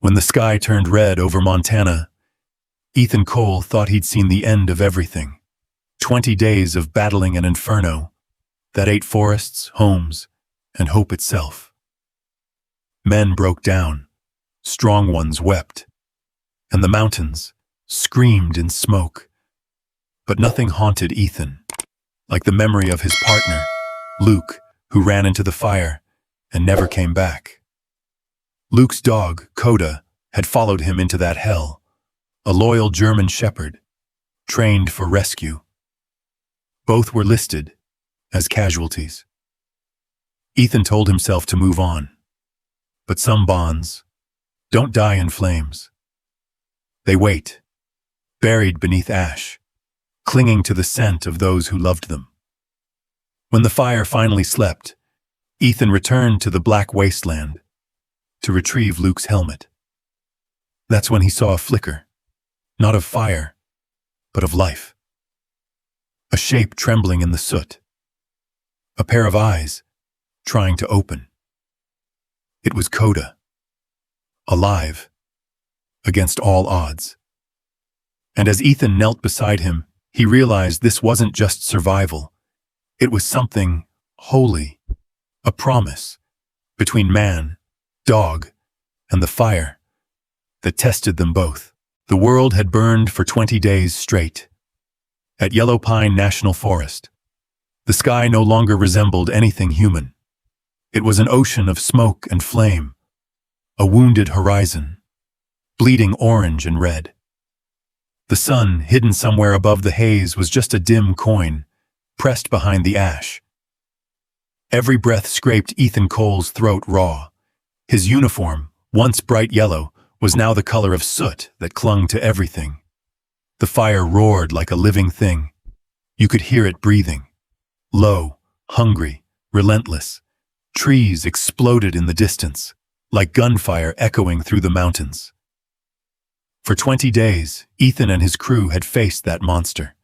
When the sky turned red over Montana, Ethan Cole thought he'd seen the end of everything. 20 days of battling an inferno that ate forests, homes, and hope itself. Men broke down, strong ones wept, and the mountains screamed in smoke. But nothing haunted Ethan, like the memory of his partner, Luke, who ran into the fire and never came back. Luke's dog, Coda, had followed him into that hell, a loyal German shepherd, trained for rescue. Both were listed as casualties. Ethan told himself to move on, but some bonds don't die in flames. They wait, buried beneath ash, clinging to the scent of those who loved them. When the fire finally slept, Ethan returned to the black wasteland to retrieve Luke's helmet. That's when he saw a flicker, not of fire, but of life. A shape trembling in the soot. A pair of eyes trying to open. It was Coda, alive, against all odds. And as Ethan knelt beside him, he realized this wasn't just survival. It was something holy, a promise between man, dog, and the fire that tested them both. The world had burned for 20 days straight. At Yellow Pine National Forest, the sky no longer resembled anything human. It was an ocean of smoke and flame, a wounded horizon, bleeding orange and red. The sun, hidden somewhere above the haze, was just a dim coin, pressed behind the ash. Every breath scraped Ethan Cole's throat raw. His uniform, once bright yellow, was now the color of soot that clung to everything. The fire roared like a living thing. You could hear it breathing. Low, hungry, relentless. Trees exploded in the distance, like gunfire echoing through the mountains. For 20 days, Ethan and his crew had faced that monster.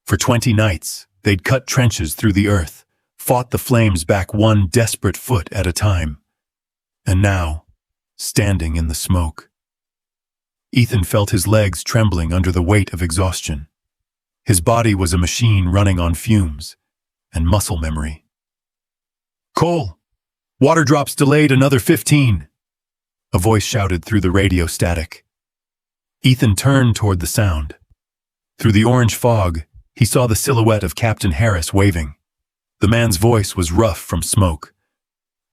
For 20 nights, they'd cut trenches through the earth, fought the flames back one desperate foot at a time. And now, standing in the smoke, Ethan felt his legs trembling under the weight of exhaustion. His body was a machine running on fumes and muscle memory. "Cole, water drops delayed another 15, a voice shouted through the radio static. Ethan turned toward the sound. Through the orange fog, he saw the silhouette of Captain Harris waving. The man's voice was rough from smoke.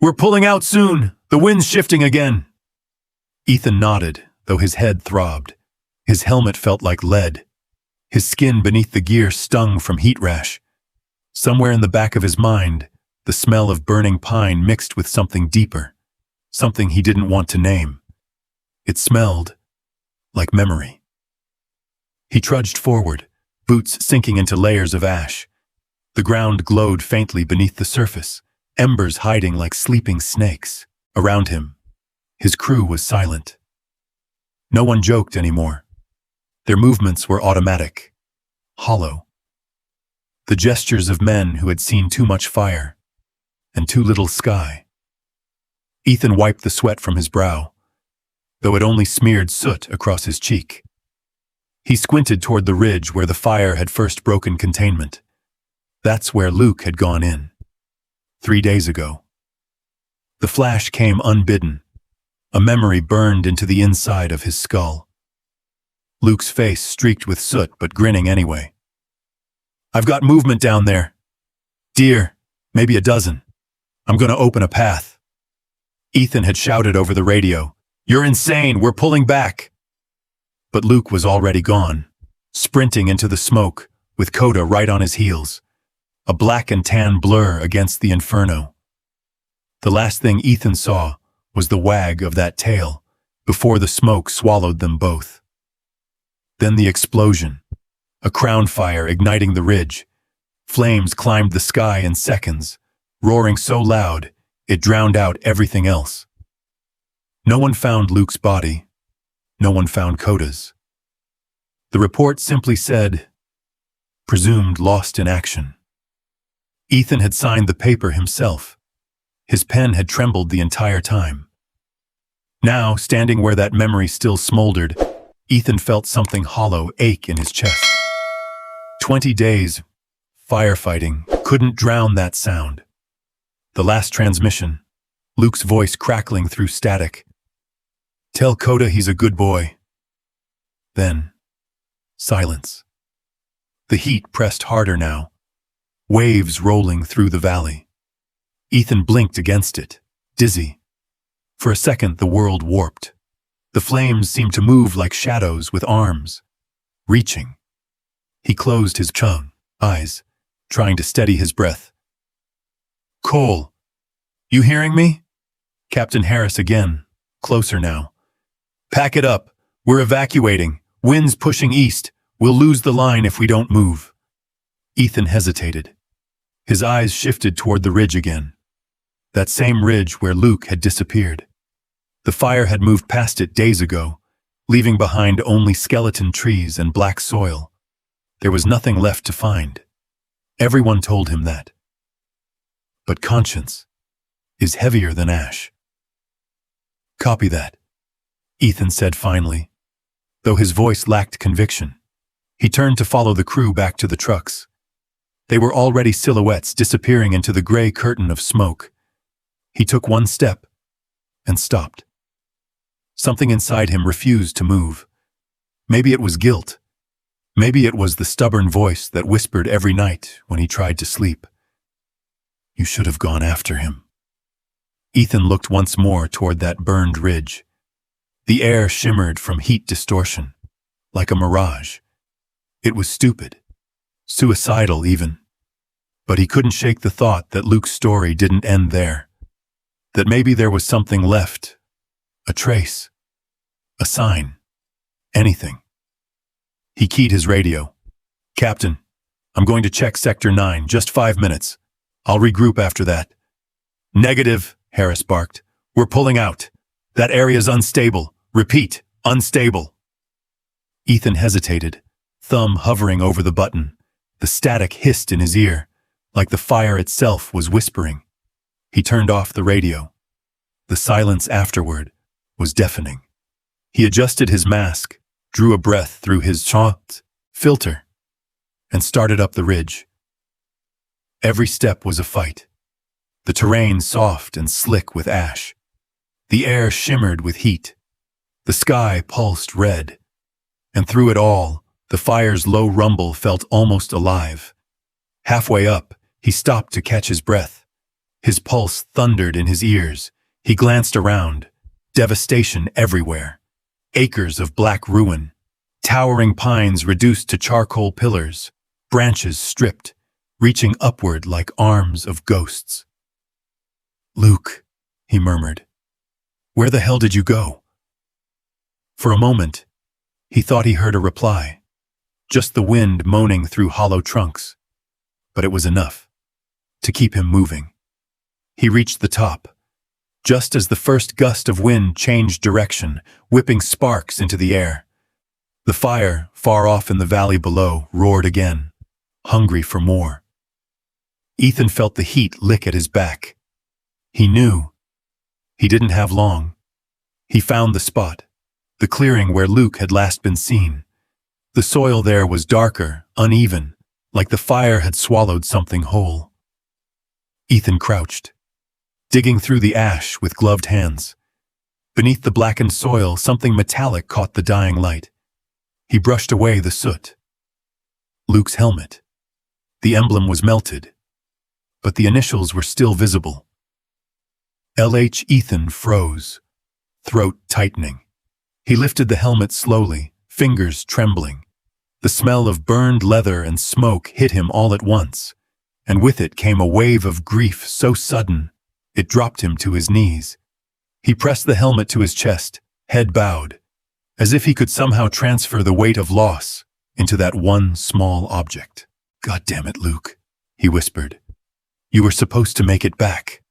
"We're pulling out soon. The wind's shifting again." Ethan nodded, though his head throbbed. His helmet felt like lead. His skin beneath the gear stung from heat rash. Somewhere in the back of his mind, the smell of burning pine mixed with something deeper, something he didn't want to name. It smelled like memory. He trudged forward, boots sinking into layers of ash. The ground glowed faintly beneath the surface, embers hiding like sleeping snakes. Around him, his crew was silent. No one joked anymore. Their movements were automatic, hollow. The gestures of men who had seen too much fire and too little sky. Ethan wiped the sweat from his brow, though it only smeared soot across his cheek. He squinted toward the ridge where the fire had first broken containment. That's where Luke had gone in, 3 days ago. The flash came unbidden. A memory burned into the inside of his skull. Luke's face streaked with soot, but grinning anyway. "I've got movement down there. Deer, maybe a dozen. I'm gonna open a path." Ethan had shouted over the radio, "You're insane, we're pulling back." But Luke was already gone, sprinting into the smoke, with Coda right on his heels, a black and tan blur against the inferno. The last thing Ethan saw was the wag of that tail, before the smoke swallowed them both. Then the explosion, a crown fire igniting the ridge. Flames climbed the sky in seconds, roaring so loud it drowned out everything else. No one found Luke's body. No one found Coda's. The report simply said, "Presumed lost in action." Ethan had signed the paper himself. His pen had trembled the entire time. Now, standing where that memory still smoldered, Ethan felt something hollow ache in his chest. 20 days, firefighting, couldn't drown that sound. The last transmission, Luke's voice crackling through static. "Tell Coda he's a good boy." Then, silence. The heat pressed harder now, waves rolling through the valley. Ethan blinked against it, dizzy. For a second, the world warped. The flames seemed to move like shadows with arms, reaching. He closed his eyes, trying to steady his breath. "Cole, you hearing me?" Captain Harris again, closer now. "Pack it up. We're evacuating. Wind's pushing east. We'll lose the line if we don't move." Ethan hesitated. His eyes shifted toward the ridge again. That same ridge where Luke had disappeared. The fire had moved past it days ago, leaving behind only skeleton trees and black soil. There was nothing left to find. Everyone told him that. But conscience is heavier than ash. "Copy that," Ethan said finally, though his voice lacked conviction. He turned to follow the crew back to the trucks. They were already silhouettes disappearing into the gray curtain of smoke. He took one step and stopped. Something inside him refused to move. Maybe it was guilt. Maybe it was the stubborn voice that whispered every night when he tried to sleep. "You should have gone after him." Ethan looked once more toward that burned ridge. The air shimmered from heat distortion, like a mirage. It was stupid, suicidal even. But he couldn't shake the thought that Luke's story didn't end there. That maybe there was something left, a trace, a sign, anything. He keyed his radio. "Captain, I'm going to check Sector 9, just 5 minutes. I'll regroup after that." "Negative," Harris barked. "We're pulling out. That area's unstable. Repeat, unstable." Ethan hesitated, thumb hovering over the button. The static hissed in his ear, like the fire itself was whispering. He turned off the radio. The silence afterward was deafening. He adjusted his mask, drew a breath through his filter, and started up the ridge. Every step was a fight. The terrain soft and slick with ash. The air shimmered with heat. The sky pulsed red. And through it all, the fire's low rumble felt almost alive. Halfway up, he stopped to catch his breath. His pulse thundered in his ears. He glanced around. Devastation everywhere. Acres of black ruin. Towering pines reduced to charcoal pillars. Branches stripped, reaching upward like arms of ghosts. "Luke," he murmured. "Where the hell did you go?" For a moment, he thought he heard a reply. Just the wind moaning through hollow trunks. But it was enough to keep him moving. He reached the top, just as the first gust of wind changed direction, whipping sparks into the air. The fire, far off in the valley below, roared again, hungry for more. Ethan felt the heat lick at his back. He knew. He didn't have long. He found the spot, the clearing where Luke had last been seen. The soil there was darker, uneven, like the fire had swallowed something whole. Ethan crouched, digging through the ash with gloved hands. Beneath the blackened soil, something metallic caught the dying light. He brushed away the soot. Luke's helmet. The emblem was melted, but the initials were still visible. LH. Ethan froze, throat tightening. He lifted the helmet slowly, fingers trembling. The smell of burned leather and smoke hit him all at once, and with it came a wave of grief so sudden, it dropped him to his knees. He pressed the helmet to his chest, head bowed, as if he could somehow transfer the weight of loss into that one small object. "God damn it, Luke," he whispered. "You were supposed to make it back."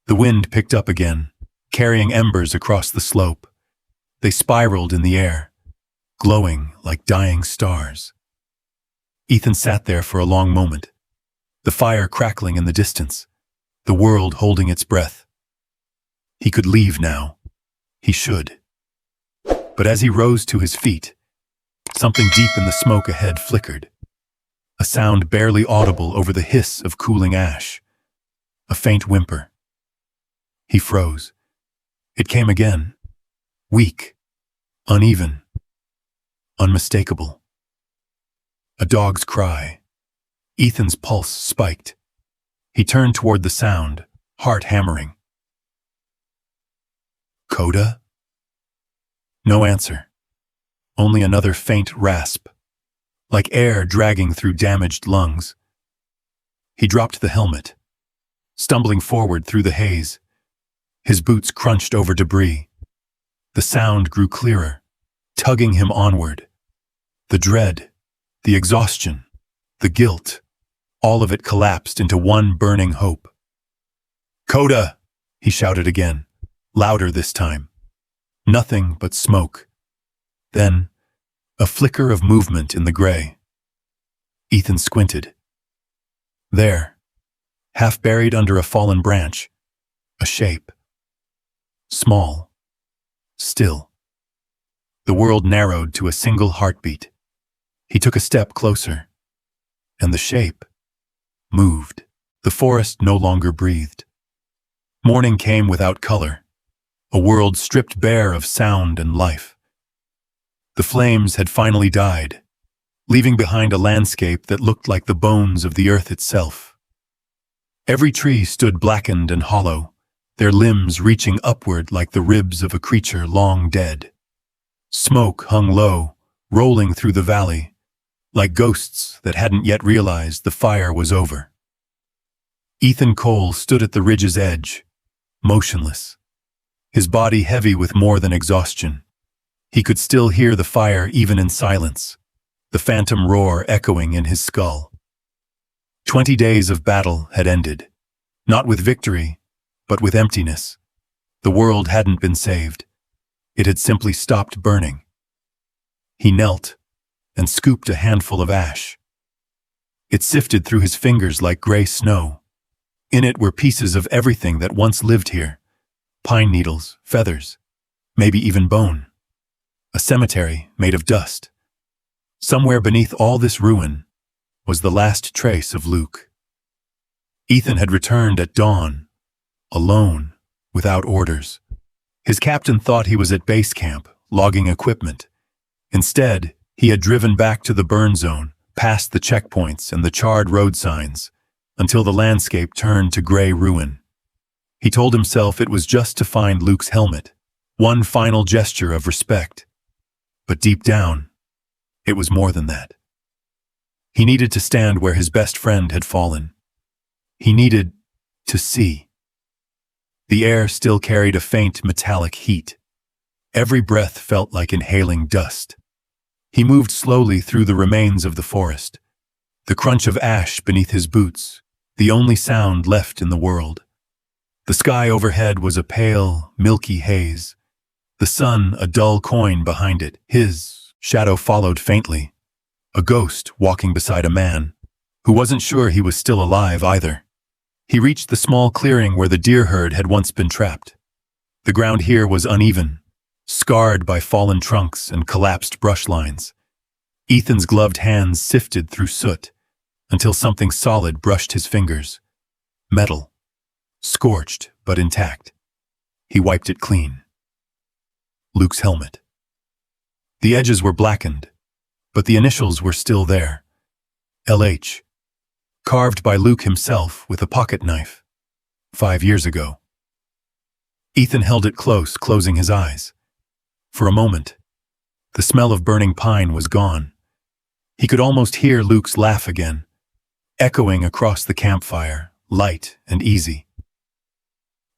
The wind picked up again, carrying embers across the slope. They spiraled in the air, glowing like dying stars. Ethan sat there for a long moment, the fire crackling in the distance, the world holding its breath. He could leave now, He should. But as he rose to his feet, something deep in the smoke ahead flickered. A sound barely audible over the hiss of cooling ash. A faint whimper. He froze. It came again. Weak. Uneven. Unmistakable. A dog's cry. Ethan's pulse spiked. He turned toward the sound, heart hammering. Coda? No answer. Only another faint rasp, like air dragging through damaged lungs. He dropped the helmet, stumbling forward through the haze. His boots crunched over debris. The sound grew clearer, tugging him onward. The dread, the exhaustion, the guilt, all of it collapsed into one burning hope. Coda! He shouted again, louder this time. Nothing but smoke. Then, a flicker of movement in the gray. Ethan squinted. There, half buried under a fallen branch, a shape. Small. Still. The world narrowed to a single heartbeat. He took a step closer, and the shape moved. The forest no longer breathed. Morning came without color, a world stripped bare of sound and life. The flames had finally died, leaving behind a landscape that looked like the bones of the earth itself. Every tree stood blackened and hollow, their limbs reaching upward like the ribs of a creature long dead. Smoke hung low, rolling through the valley, like ghosts that hadn't yet realized the fire was over. Ethan Cole stood at the ridge's edge, motionless, his body heavy with more than exhaustion. He could still hear the fire even in silence, the phantom roar echoing in his skull. 20 days of battle had ended, not with victory, but with emptiness. The world hadn't been saved. It had simply stopped burning. He knelt and scooped a handful of ash. It sifted through his fingers like gray snow. In it were pieces of everything that once lived here. Pine needles, feathers, maybe even bone. A cemetery made of dust. Somewhere beneath all this ruin was the last trace of Luke. Ethan had returned at dawn, alone, without orders. His captain thought he was at base camp, logging equipment. Instead, he had driven back to the burn zone, past the checkpoints and the charred road signs, until the landscape turned to gray ruin. He told himself it was just to find Luke's helmet, one final gesture of respect. But deep down, it was more than that. He needed to stand where his best friend had fallen. He needed to see. The air still carried a faint metallic heat. Every breath felt like inhaling dust. He moved slowly through the remains of the forest, the crunch of ash beneath his boots, the only sound left in the world. The sky overhead was a pale, milky haze. The sun a dull coin behind it. His shadow followed faintly, a ghost walking beside a man, who wasn't sure he was still alive either. He reached the small clearing where the deer herd had once been trapped. The ground here was uneven, scarred by fallen trunks and collapsed brush lines. Ethan's gloved hands sifted through soot until something solid brushed his fingers. Metal. Scorched, but intact. He wiped it clean. Luke's helmet. The edges were blackened, but the initials were still there. LH. Carved by Luke himself with a pocket knife. 5 years ago. Ethan held it close, closing his eyes. For a moment, the smell of burning pine was gone. He could almost hear Luke's laugh again, echoing across the campfire, light and easy.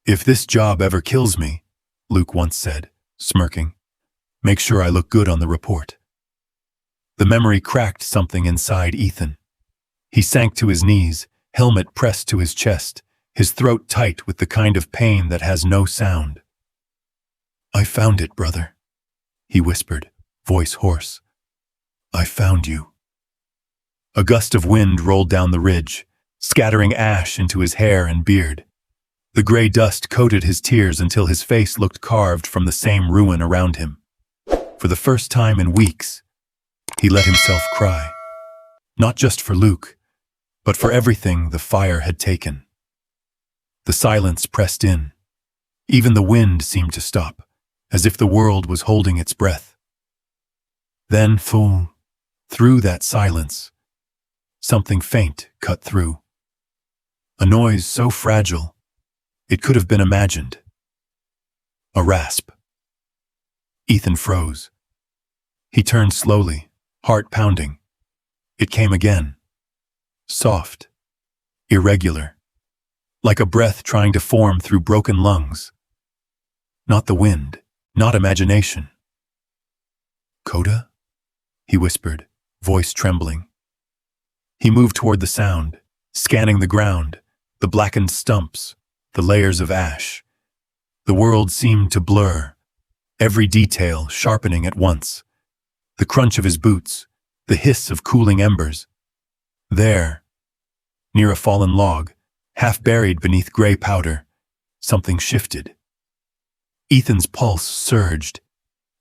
"If this job ever kills me," Luke once said, smirking, "make sure I look good on the report." The memory cracked something inside Ethan. He sank to his knees, helmet pressed to his chest, his throat tight with the kind of pain that has no sound. "I found it, brother," he whispered, voice hoarse. "I found you." A gust of wind rolled down the ridge, scattering ash into his hair and beard. The gray dust coated his tears until his face looked carved from the same ruin around him. For the first time in weeks, he let himself cry. Not just for Luke, but for everything the fire had taken. The silence pressed in. Even the wind seemed to stop, as if the world was holding its breath. Then, through that silence, something faint cut through. A noise so fragile, it could have been imagined. A rasp. Ethan froze. He turned slowly, heart pounding. It came again. Soft, irregular, like a breath trying to form through broken lungs. Not the wind, not imagination. "Coda?" he whispered, voice trembling. He moved toward the sound, scanning the ground, the blackened stumps, the layers of ash. The world seemed to blur, every detail sharpening at once. The crunch of his boots, the hiss of cooling embers. There, near a fallen log, half buried beneath gray powder, something shifted. Ethan's pulse surged.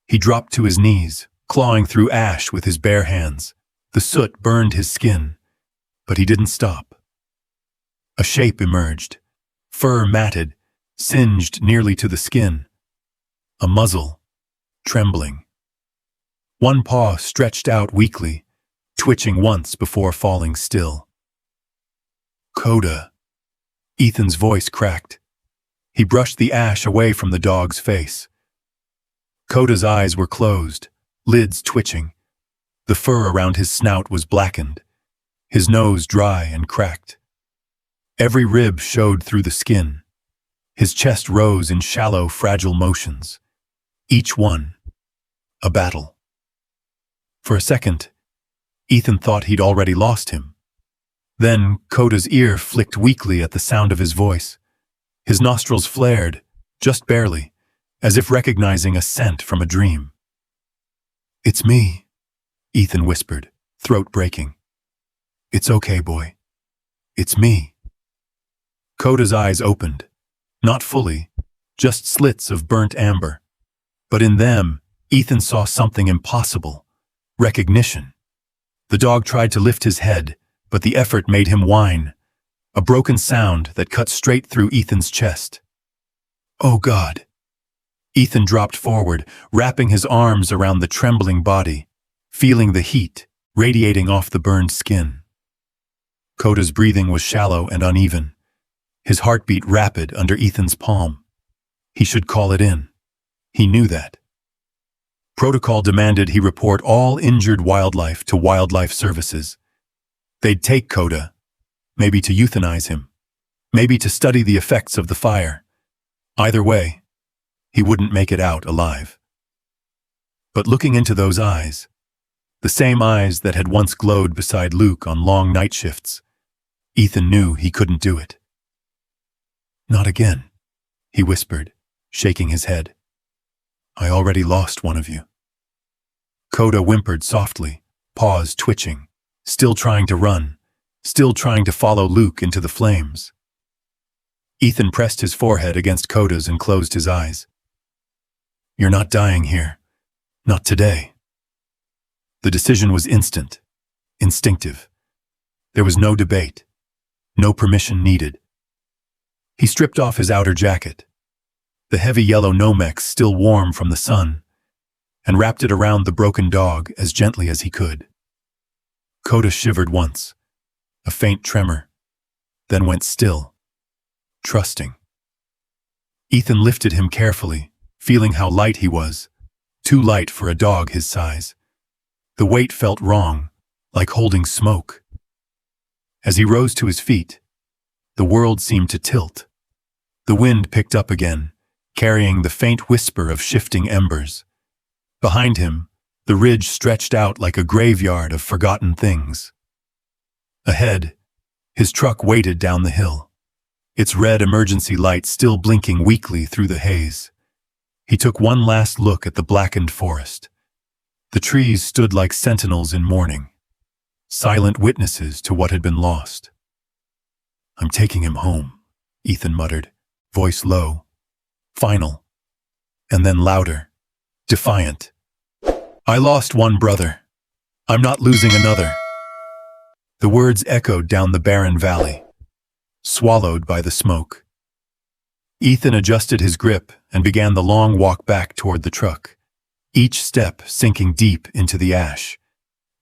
He dropped to his knees, clawing through ash with his bare hands. The soot burned his skin, but he didn't stop. A shape emerged, fur matted, singed nearly to the skin. A muzzle, trembling. One paw stretched out weakly, twitching once before falling still. "Coda." Ethan's voice cracked. He brushed the ash away from the dog's face. Coda's eyes were closed, lids twitching. The fur around his snout was blackened, his nose dry and cracked. Every rib showed through the skin. His chest rose in shallow, fragile motions. Each one, a battle. For a second, Ethan thought he'd already lost him. Then Coda's ear flicked weakly at the sound of his voice. His nostrils flared, just barely, as if recognizing a scent from a dream. "It's me," Ethan whispered, throat breaking. "It's okay, boy. It's me." Coda's eyes opened, not fully, just slits of burnt amber. But in them, Ethan saw something impossible. Recognition. The dog tried to lift his head, but the effort made him whine. A broken sound that cut straight through Ethan's chest. "Oh God." Ethan dropped forward, wrapping his arms around the trembling body, feeling the heat radiating off the burned skin. Coda's breathing was shallow and uneven, his heartbeat rapid under Ethan's palm. He should call it in. He knew that. Protocol demanded he report all injured wildlife to wildlife services. They'd take Coda, maybe to euthanize him, maybe to study the effects of the fire. Either way, he wouldn't make it out alive. But looking into those eyes, the same eyes that had once glowed beside Luke on long night shifts, Ethan knew he couldn't do it. "Not again," he whispered, shaking his head. "I already lost one of you." Coda whimpered softly, paws twitching, still trying to run, still trying to follow Luke into the flames. Ethan pressed his forehead against Coda's and closed his eyes. "You're not dying here. Not today." The decision was instant, instinctive. There was no debate, no permission needed. He stripped off his outer jacket, the heavy yellow Nomex still warm from the sun, and wrapped it around the broken dog as gently as he could. Coda shivered once, a faint tremor, then went still, trusting. Ethan lifted him carefully, feeling how light he was, too light for a dog his size. The weight felt wrong, like holding smoke. As he rose to his feet, the world seemed to tilt. The wind picked up again, carrying the faint whisper of shifting embers. Behind him, the ridge stretched out like a graveyard of forgotten things. Ahead, his truck waited down the hill, its red emergency light still blinking weakly through the haze. He took one last look at the blackened forest. The trees stood like sentinels in mourning, silent witnesses to what had been lost. "I'm taking him home," Ethan muttered, voice low, final, and then louder, defiant. I lost one brother. I'm not losing another. The words echoed down the barren valley, swallowed by the smoke. Ethan adjusted his grip and began the long walk back toward the truck, each step sinking deep into the ash.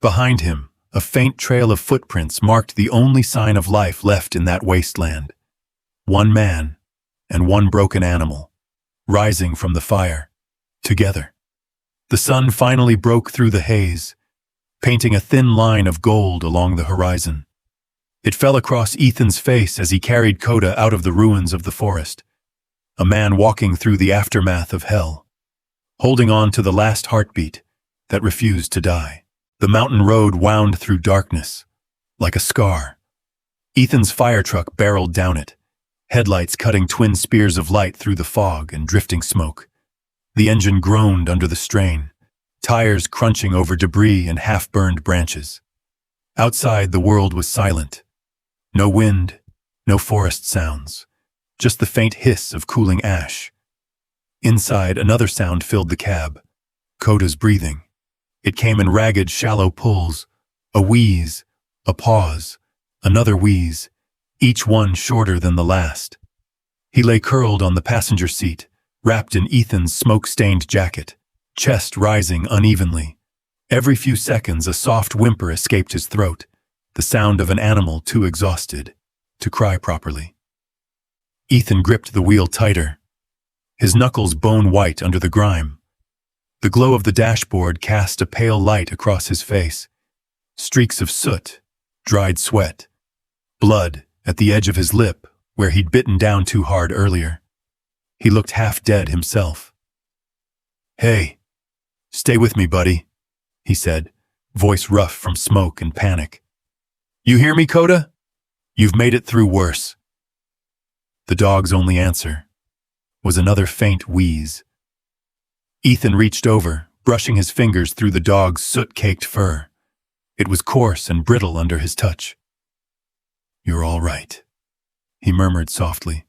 Behind him, a faint trail of footprints marked the only sign of life left in that wasteland. One man and one broken animal, rising from the fire, together. The sun finally broke through the haze, painting a thin line of gold along the horizon. It fell across Ethan's face as he carried Coda out of the ruins of the forest, a man walking through the aftermath of hell, holding on to the last heartbeat that refused to die. The mountain road wound through darkness, like a scar. Ethan's fire truck barreled down it, headlights cutting twin spears of light through the fog and drifting smoke. The engine groaned under the strain, tires crunching over debris and half-burned branches. Outside, the world was silent. No wind, no forest sounds, just the faint hiss of cooling ash. Inside, another sound filled the cab, Coda's breathing. It came in ragged, shallow pulls, a wheeze, a pause, another wheeze, each one shorter than the last. He lay curled on the passenger seat, wrapped in Ethan's smoke-stained jacket, chest rising unevenly. Every few seconds, a soft whimper escaped his throat, the sound of an animal too exhausted to cry properly. Ethan gripped the wheel tighter, his knuckles bone-white under the grime. The glow of the dashboard cast a pale light across his face. Streaks of soot, dried sweat, blood at the edge of his lip where he'd bitten down too hard earlier. He looked half dead himself. "Hey, stay with me, buddy," he said, voice rough from smoke and panic. "You hear me, Coda? You've made it through worse." The dog's only answer was another faint wheeze. Ethan reached over, brushing his fingers through the dog's soot-caked fur. It was coarse and brittle under his touch. "You're all right," he murmured softly.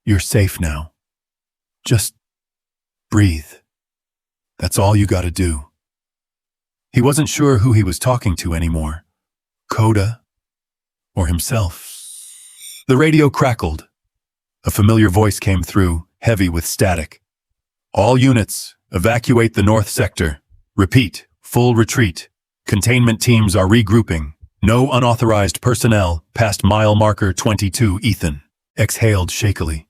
"You're safe now. Just breathe. That's all you gotta do." He wasn't sure who he was talking to anymore, Coda or himself. The radio crackled. A familiar voice came through, heavy with static. "All units, evacuate the north sector. Repeat, full retreat. Containment teams are regrouping. No unauthorized personnel past mile marker 22." Ethan exhaled shakily.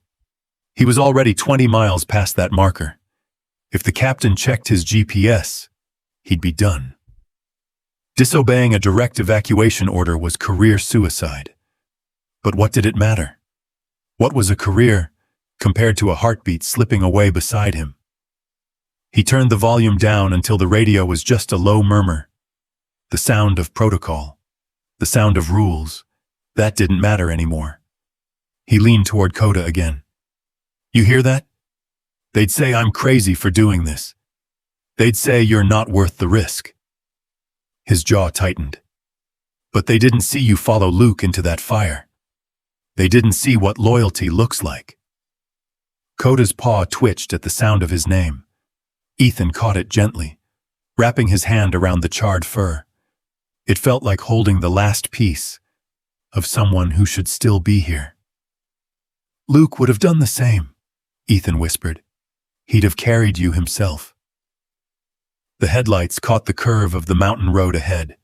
He was already 20 miles past that marker. If the captain checked his GPS, he'd be done. Disobeying a direct evacuation order was career suicide. But what did it matter? What was a career compared to a heartbeat slipping away beside him? He turned the volume down until the radio was just a low murmur. The sound of protocol, the sound of rules, that didn't matter anymore. He leaned toward Coda again. "You hear that? They'd say I'm crazy for doing this. They'd say you're not worth the risk." His jaw tightened. "But they didn't see you follow Luke into that fire. They didn't see what loyalty looks like." Coda's paw twitched at the sound of his name. Ethan caught it gently, wrapping his hand around the charred fur. It felt like holding the last piece of someone who should still be here. "Luke would have done the same," Ethan whispered. "He'd have carried you himself." The headlights caught the curve of the mountain road ahead.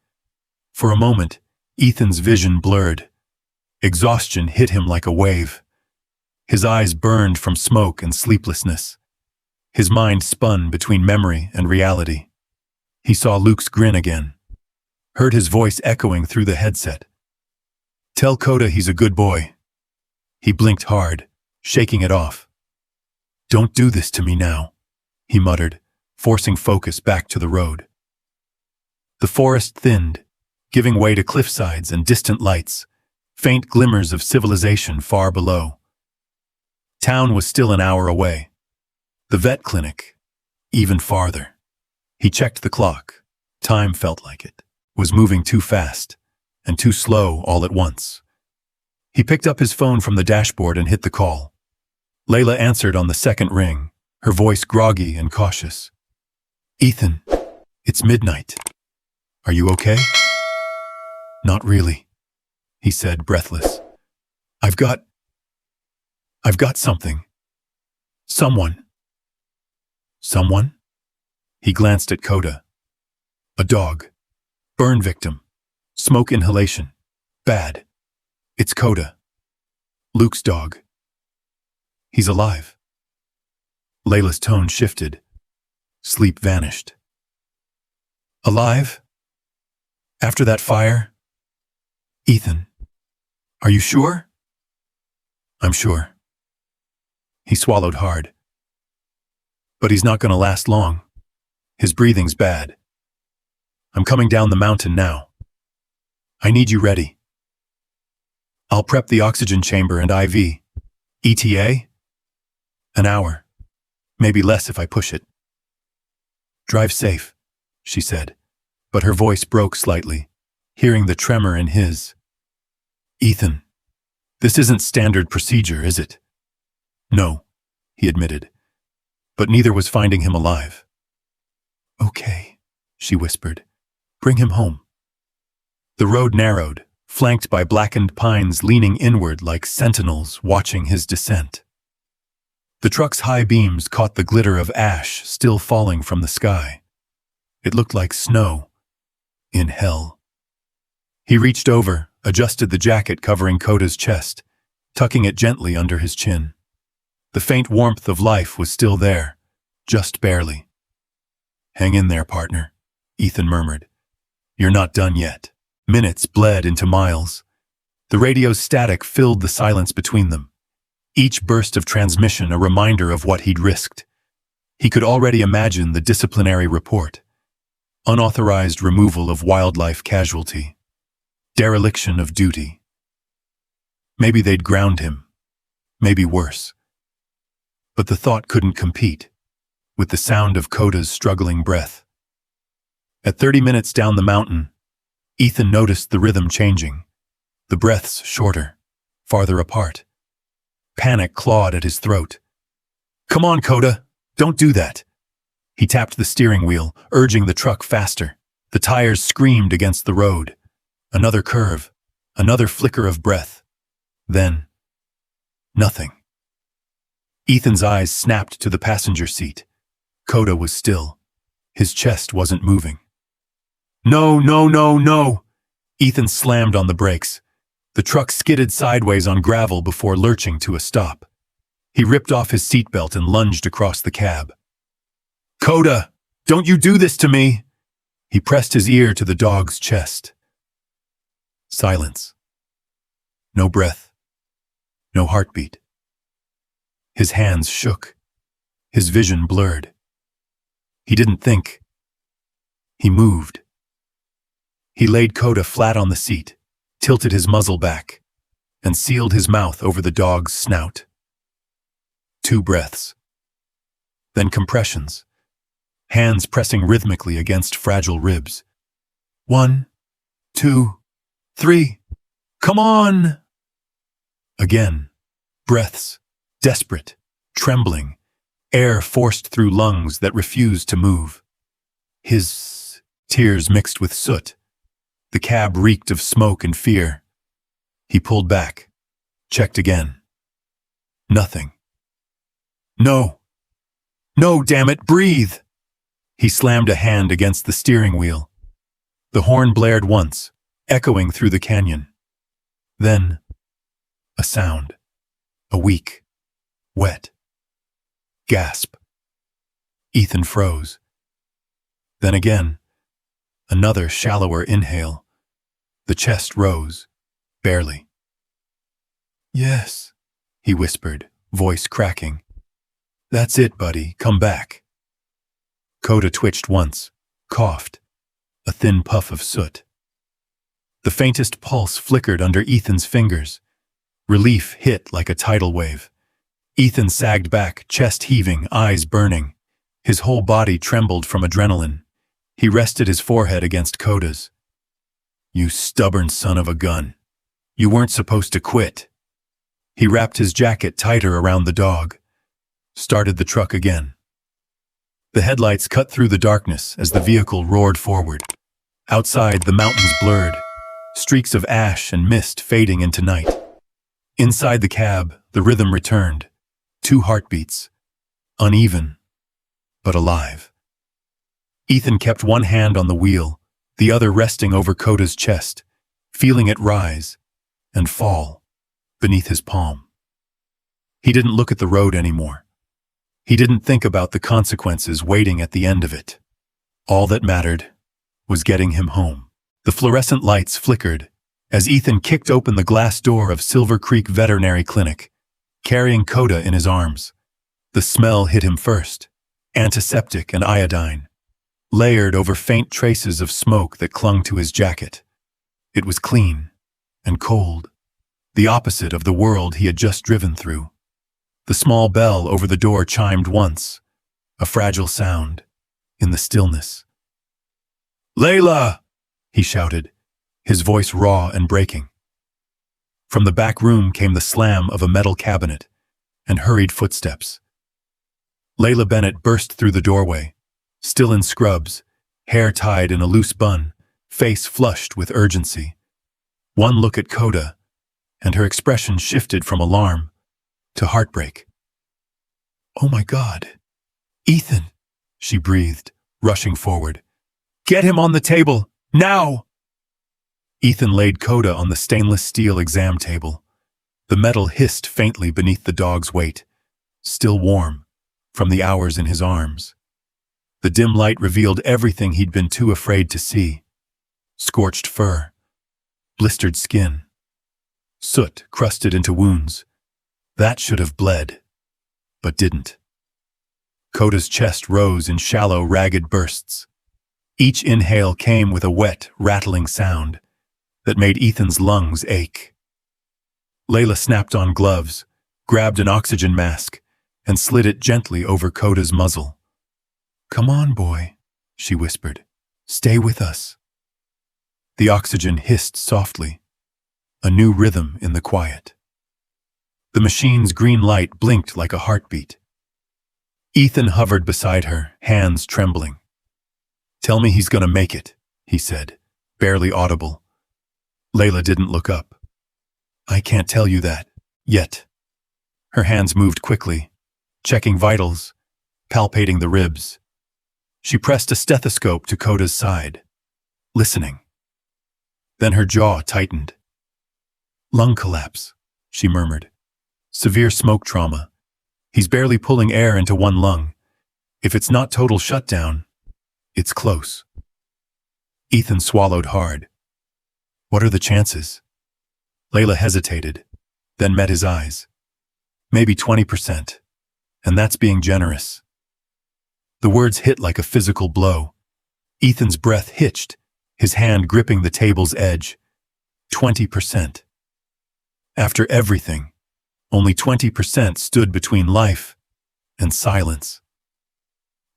For a moment, Ethan's vision blurred. Exhaustion hit him like a wave. His eyes burned from smoke and sleeplessness. His mind spun between memory and reality. He saw Luke's grin again, heard his voice echoing through the headset. "Tell Coda he's a good boy." He blinked hard, shaking it off. "Don't do this to me now," he muttered, forcing focus back to the road. The forest thinned, giving way to cliffsides and distant lights, faint glimmers of civilization far below. Town was still an hour away. The vet clinic, even farther. He checked the clock. Time felt like it was moving too fast and too slow all at once. He picked up his phone from the dashboard and hit the call. Layla answered on the second ring, her voice groggy and cautious. "Ethan, it's midnight. Are you okay?" "Not really," he said, breathless. I've got something. Someone. Someone?" He glanced at Coda. "A dog. Burn victim. Smoke inhalation. Bad. It's Coda. Luke's dog. He's alive." Layla's tone shifted. Sleep vanished. "Alive? After that fire? Ethan, are you sure?" "I'm sure." He swallowed hard. "But he's not going to last long. His breathing's bad. I'm coming down the mountain now. I need you ready. I'll prep the oxygen chamber and IV. ETA? An hour. Maybe less if I push it." "Drive safe," she said, but her voice broke slightly, hearing the tremor in his. "Ethan, this isn't standard procedure, is it?" "No," he admitted, but neither was finding him alive. "Okay," she whispered. "Bring him home." The road narrowed, flanked by blackened pines leaning inward like sentinels watching his descent. The truck's high beams caught the glitter of ash still falling from the sky. It looked like snow. In hell. He reached over, adjusted the jacket covering Coda's chest, tucking it gently under his chin. The faint warmth of life was still there, just barely. "Hang in there, partner," Ethan murmured. "You're not done yet." Minutes bled into miles. The radio's static filled the silence between them. Each burst of transmission a reminder of what he'd risked. He could already imagine the disciplinary report. Unauthorized removal of wildlife casualty. Dereliction of duty. Maybe they'd ground him. Maybe worse. But the thought couldn't compete with the sound of Coda's struggling breath. At 30 minutes down the mountain, Ethan noticed the rhythm changing, the breaths shorter, farther apart. Panic clawed at his throat. "Come on, Coda, don't do that." He tapped the steering wheel, urging the truck faster. The tires screamed against the road. Another curve, another flicker of breath. Then, nothing. Ethan's eyes snapped to the passenger seat. Coda was still. His chest wasn't moving. "No, no, no, no!" Ethan slammed on the brakes. The truck skidded sideways on gravel before lurching to a stop. He ripped off his seatbelt and lunged across the cab. "Coda, don't you do this to me!" He pressed his ear to the dog's chest. Silence. No breath. No heartbeat. His hands shook. His vision blurred. He didn't think. He moved. He laid Coda flat on the seat, tilted his muzzle back, and sealed his mouth over the dog's snout. 2 breaths. Then compressions, hands pressing rhythmically against fragile ribs. 1, 2, 3. Come on! Again, breaths, desperate, trembling, air forced through lungs that refused to move. His tears mixed with soot. The cab reeked of smoke and fear. He pulled back, checked again. Nothing. "No! No, damn it, breathe!" He slammed a hand against the steering wheel. The horn blared once, echoing through the canyon. Then, a sound. A weak, wet gasp. Ethan froze. Then again, another shallower inhale. The chest rose, barely. "Yes," he whispered, voice cracking. "That's it, buddy, come back." Coda twitched once, coughed, a thin puff of soot. The faintest pulse flickered under Ethan's fingers. Relief hit like a tidal wave. Ethan sagged back, chest heaving, eyes burning. His whole body trembled from adrenaline. He rested his forehead against Coda's. "You stubborn son of a gun. You weren't supposed to quit." He wrapped his jacket tighter around the dog, started the truck again. The headlights cut through the darkness as the vehicle roared forward. Outside, the mountains blurred, streaks of ash and mist fading into night. Inside the cab, the rhythm returned. 2 heartbeats, uneven, but alive. Ethan kept one hand on the wheel, the other resting over Coda's chest, feeling it rise and fall beneath his palm. He didn't look at the road anymore. He didn't think about the consequences waiting at the end of it. All that mattered was getting him home. The fluorescent lights flickered as Ethan kicked open the glass door of Silver Creek Veterinary Clinic, carrying Coda in his arms. The smell hit him first, antiseptic and iodine, layered over faint traces of smoke that clung to his jacket. It was clean and cold, the opposite of the world he had just driven through. The small bell over the door chimed once, a fragile sound in the stillness. "Layla!" he shouted, his voice raw and breaking. From the back room came the slam of a metal cabinet and hurried footsteps. Layla Bennett burst through the doorway, still in scrubs, hair tied in a loose bun, face flushed with urgency. One look at Coda, and her expression shifted from alarm to heartbreak. "Oh my God, Ethan," she breathed, rushing forward. "Get him on the table, now!" Ethan laid Coda on the stainless steel exam table. The metal hissed faintly beneath the dog's weight, still warm from the hours in his arms. The dim light revealed everything he'd been too afraid to see. Scorched fur, blistered skin, soot crusted into wounds. That should have bled, but didn't. Coda's chest rose in shallow, ragged bursts. Each inhale came with a wet, rattling sound that made Ethan's lungs ache. Layla snapped on gloves, grabbed an oxygen mask, and slid it gently over Coda's muzzle. "Come on, boy," she whispered. "Stay with us." The oxygen hissed softly, a new rhythm in the quiet. The machine's green light blinked like a heartbeat. Ethan hovered beside her, hands trembling. "Tell me he's gonna make it," he said, barely audible. Layla didn't look up. "I can't tell you that, yet." Her hands moved quickly, checking vitals, palpating the ribs. She pressed a stethoscope to Coda's side, listening. Then her jaw tightened. "Lung collapse," she murmured. "Severe smoke trauma. He's barely pulling air into one lung. If it's not total shutdown, it's close." Ethan swallowed hard. "What are the chances?" Layla hesitated, then met his eyes. "Maybe 20%, and that's being generous." The words hit like a physical blow. Ethan's breath hitched, his hand gripping the table's edge. 20%. After everything, only 20% stood between life and silence.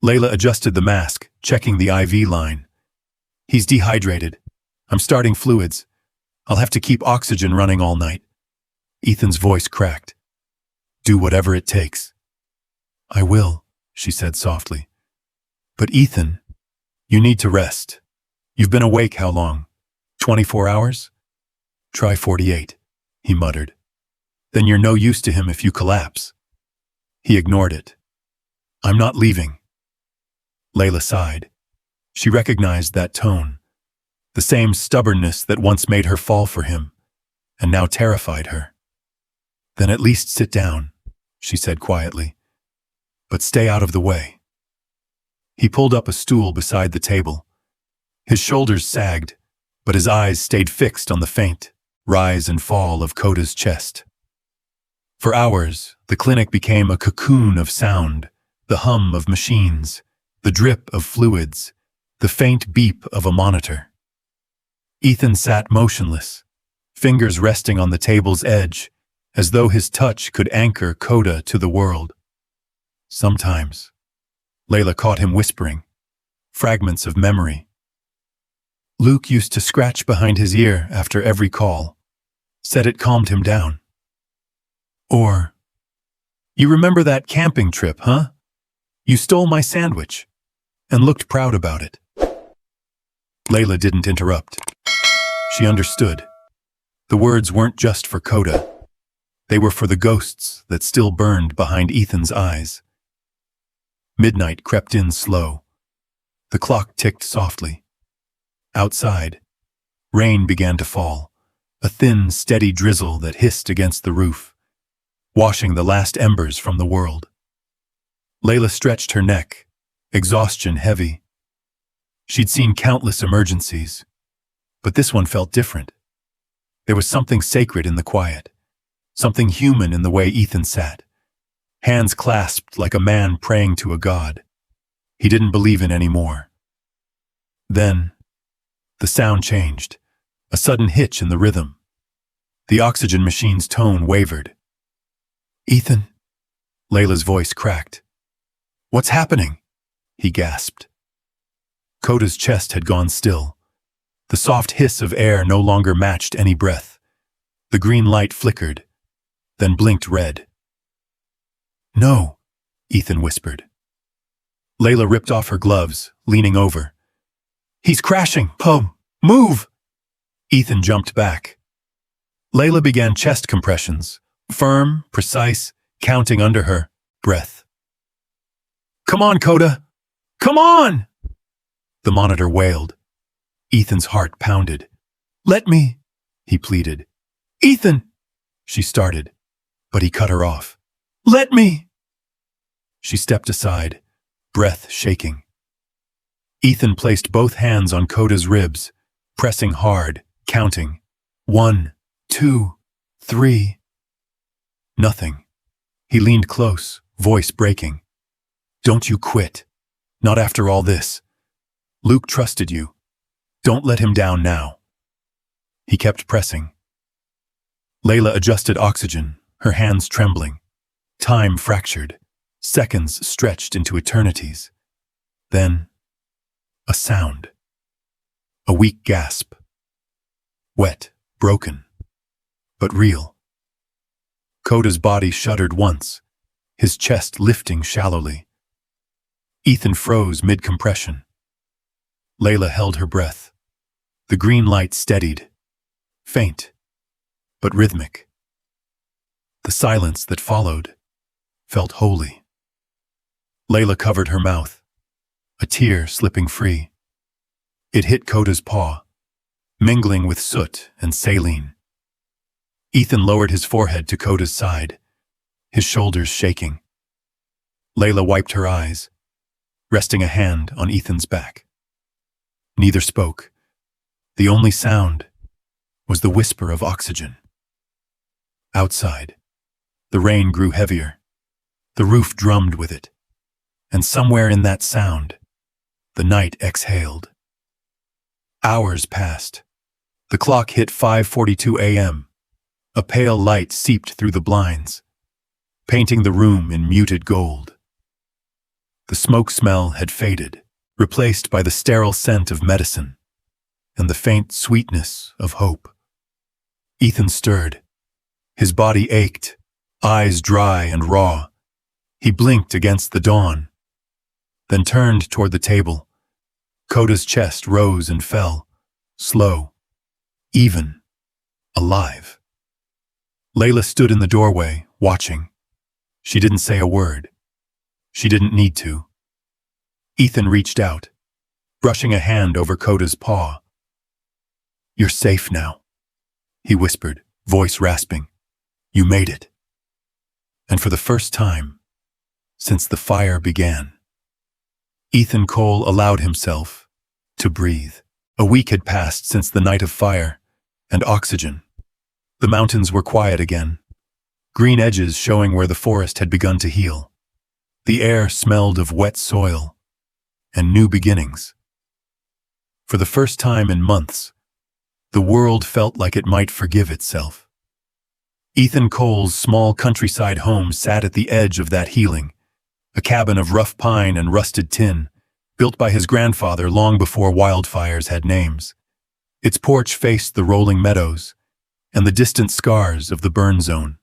Layla adjusted the mask, checking the IV line. "He's dehydrated. I'm starting fluids. I'll have to keep oxygen running all night." Ethan's voice cracked. "Do whatever it takes." "I will," she said softly. "But Ethan, you need to rest. You've been awake how long? 24 hours? Try 48, he muttered. "Then you're no use to him if you collapse." He ignored it. "I'm not leaving." Layla sighed. She recognized that tone, the same stubbornness that once made her fall for him, and now terrified her. "Then at least sit down," she said quietly. "But stay out of the way." He pulled up a stool beside the table. His shoulders sagged, but his eyes stayed fixed on the faint rise and fall of Coda's chest. For hours, the clinic became a cocoon of sound, the hum of machines, the drip of fluids, the faint beep of a monitor. Ethan sat motionless, fingers resting on the table's edge, as though his touch could anchor Coda to the world. Sometimes, Layla caught him whispering, fragments of memory. Luke used to scratch behind his ear after every call, said it calmed him down. Or, "You remember that camping trip, huh? You stole my sandwich and looked proud about it." Layla didn't interrupt. She understood. The words weren't just for Coda. They were for the ghosts that still burned behind Ethan's eyes. Midnight crept in slow. The clock ticked softly. Outside, rain began to fall, a thin, steady drizzle that hissed against the roof, washing the last embers from the world. Layla stretched her neck, exhaustion heavy. She'd seen countless emergencies, but this one felt different. There was something sacred in the quiet, something human in the way Ethan sat, hands clasped like a man praying to a god he didn't believe in anymore. Then, the sound changed, a sudden hitch in the rhythm. The oxygen machine's tone wavered. "Ethan?" Layla's voice cracked. "What's happening?" he gasped. Coda's chest had gone still. The soft hiss of air no longer matched any breath. The green light flickered, then blinked red. "No," Ethan whispered. Layla ripped off her gloves, leaning over. "He's crashing! Move!" Ethan jumped back. Layla began chest compressions, firm, precise, counting under her breath. "Come on, Coda! Come on!" The monitor wailed. Ethan's heart pounded. "Let me," he pleaded. "Ethan!" she started, but he cut her off. "Let me!" She stepped aside, breath shaking. Ethan placed both hands on Coda's ribs, pressing hard, counting. 1, 2, 3. Nothing. He leaned close, voice breaking. "Don't you quit. Not after all this. Luke trusted you. Don't let him down now." He kept pressing. Layla adjusted oxygen, her hands trembling. Time fractured. Seconds stretched into eternities. Then, a sound. A weak gasp. Wet, broken, but real. Coda's body shuddered once, his chest lifting shallowly. Ethan froze mid-compression. Layla held her breath. The green light steadied, faint, but rhythmic. The silence that followed felt holy. Layla covered her mouth, a tear slipping free. It hit Coda's paw, mingling with soot and saline. Ethan lowered his forehead to Coda's side, his shoulders shaking. Layla wiped her eyes, resting a hand on Ethan's back. Neither spoke. The only sound was the whisper of oxygen. Outside, the rain grew heavier. The roof drummed with it. And somewhere in that sound, the night exhaled. Hours passed. The clock hit 5:42 a.m. A pale light seeped through the blinds, painting the room in muted gold. The smoke smell had faded, replaced by the sterile scent of medicine and the faint sweetness of hope. Ethan stirred. His body ached, eyes dry and raw. He blinked against the dawn, then turned toward the table. Coda's chest rose and fell, slow, even, alive. Layla stood in the doorway, watching. She didn't say a word. She didn't need to. Ethan reached out, brushing a hand over Coda's paw. "You're safe now," he whispered, voice rasping. "You made it." And for the first time, since the fire began, Ethan Cole allowed himself to breathe. A week had passed since the night of fire and oxygen. The mountains were quiet again, green edges showing where the forest had begun to heal. The air smelled of wet soil and new beginnings. For the first time in months, the world felt like it might forgive itself. Ethan Cole's small countryside home sat at the edge of that healing, a cabin of rough pine and rusted tin, built by his grandfather long before wildfires had names. Its porch faced the rolling meadows and the distant scars of the burn zone.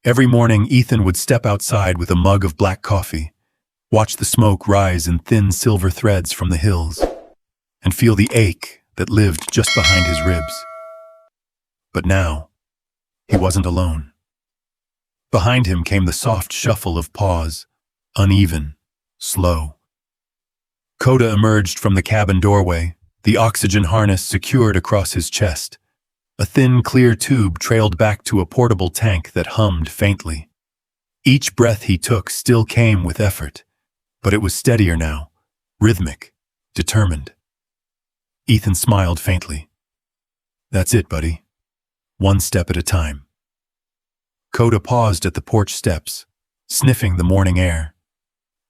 Every morning, Ethan would step outside with a mug of black coffee, watch the smoke rise in thin silver threads from the hills, and feel the ache that lived just behind his ribs. But now, he wasn't alone. Behind him came the soft shuffle of paws, uneven, slow. Coda emerged from the cabin doorway, the oxygen harness secured across his chest. A thin, clear tube trailed back to a portable tank that hummed faintly. Each breath he took still came with effort, but it was steadier now, rhythmic, determined. Ethan smiled faintly. That's it, buddy. One step at a time. Coda paused at the porch steps, sniffing the morning air.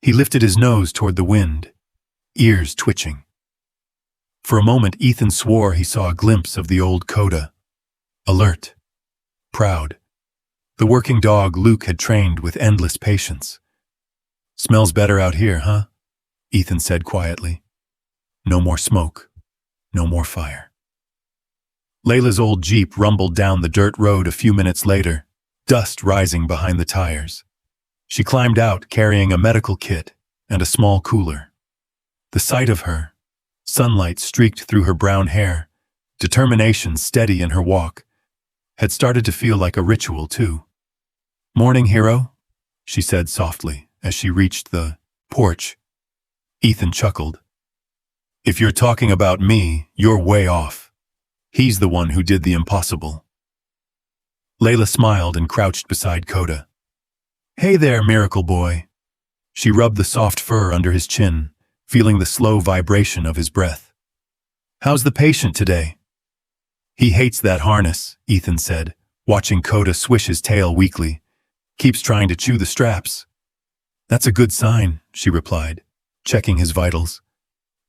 He lifted his nose toward the wind, ears twitching. For a moment, Ethan swore he saw a glimpse of the old Coda. Alert, proud. The working dog Luke had trained with endless patience. Smells better out here, huh? Ethan said quietly. No more smoke, no more fire. Layla's old Jeep rumbled down the dirt road a few minutes later, dust rising behind the tires. She climbed out carrying a medical kit and a small cooler. The sight of her, sunlight streaked through her brown hair, determination steady in her walk, had started to feel like a ritual too. Morning, hero, she said softly as she reached the porch. Ethan chuckled. If you're talking about me, you're way off. He's the one who did the impossible. Layla smiled and crouched beside Coda. Hey there, miracle boy. She rubbed the soft fur under his chin, feeling the slow vibration of his breath. How's the patient today? He hates that harness, Ethan said, watching Coda swish his tail weakly. Keeps trying to chew the straps. That's a good sign, she replied, checking his vitals.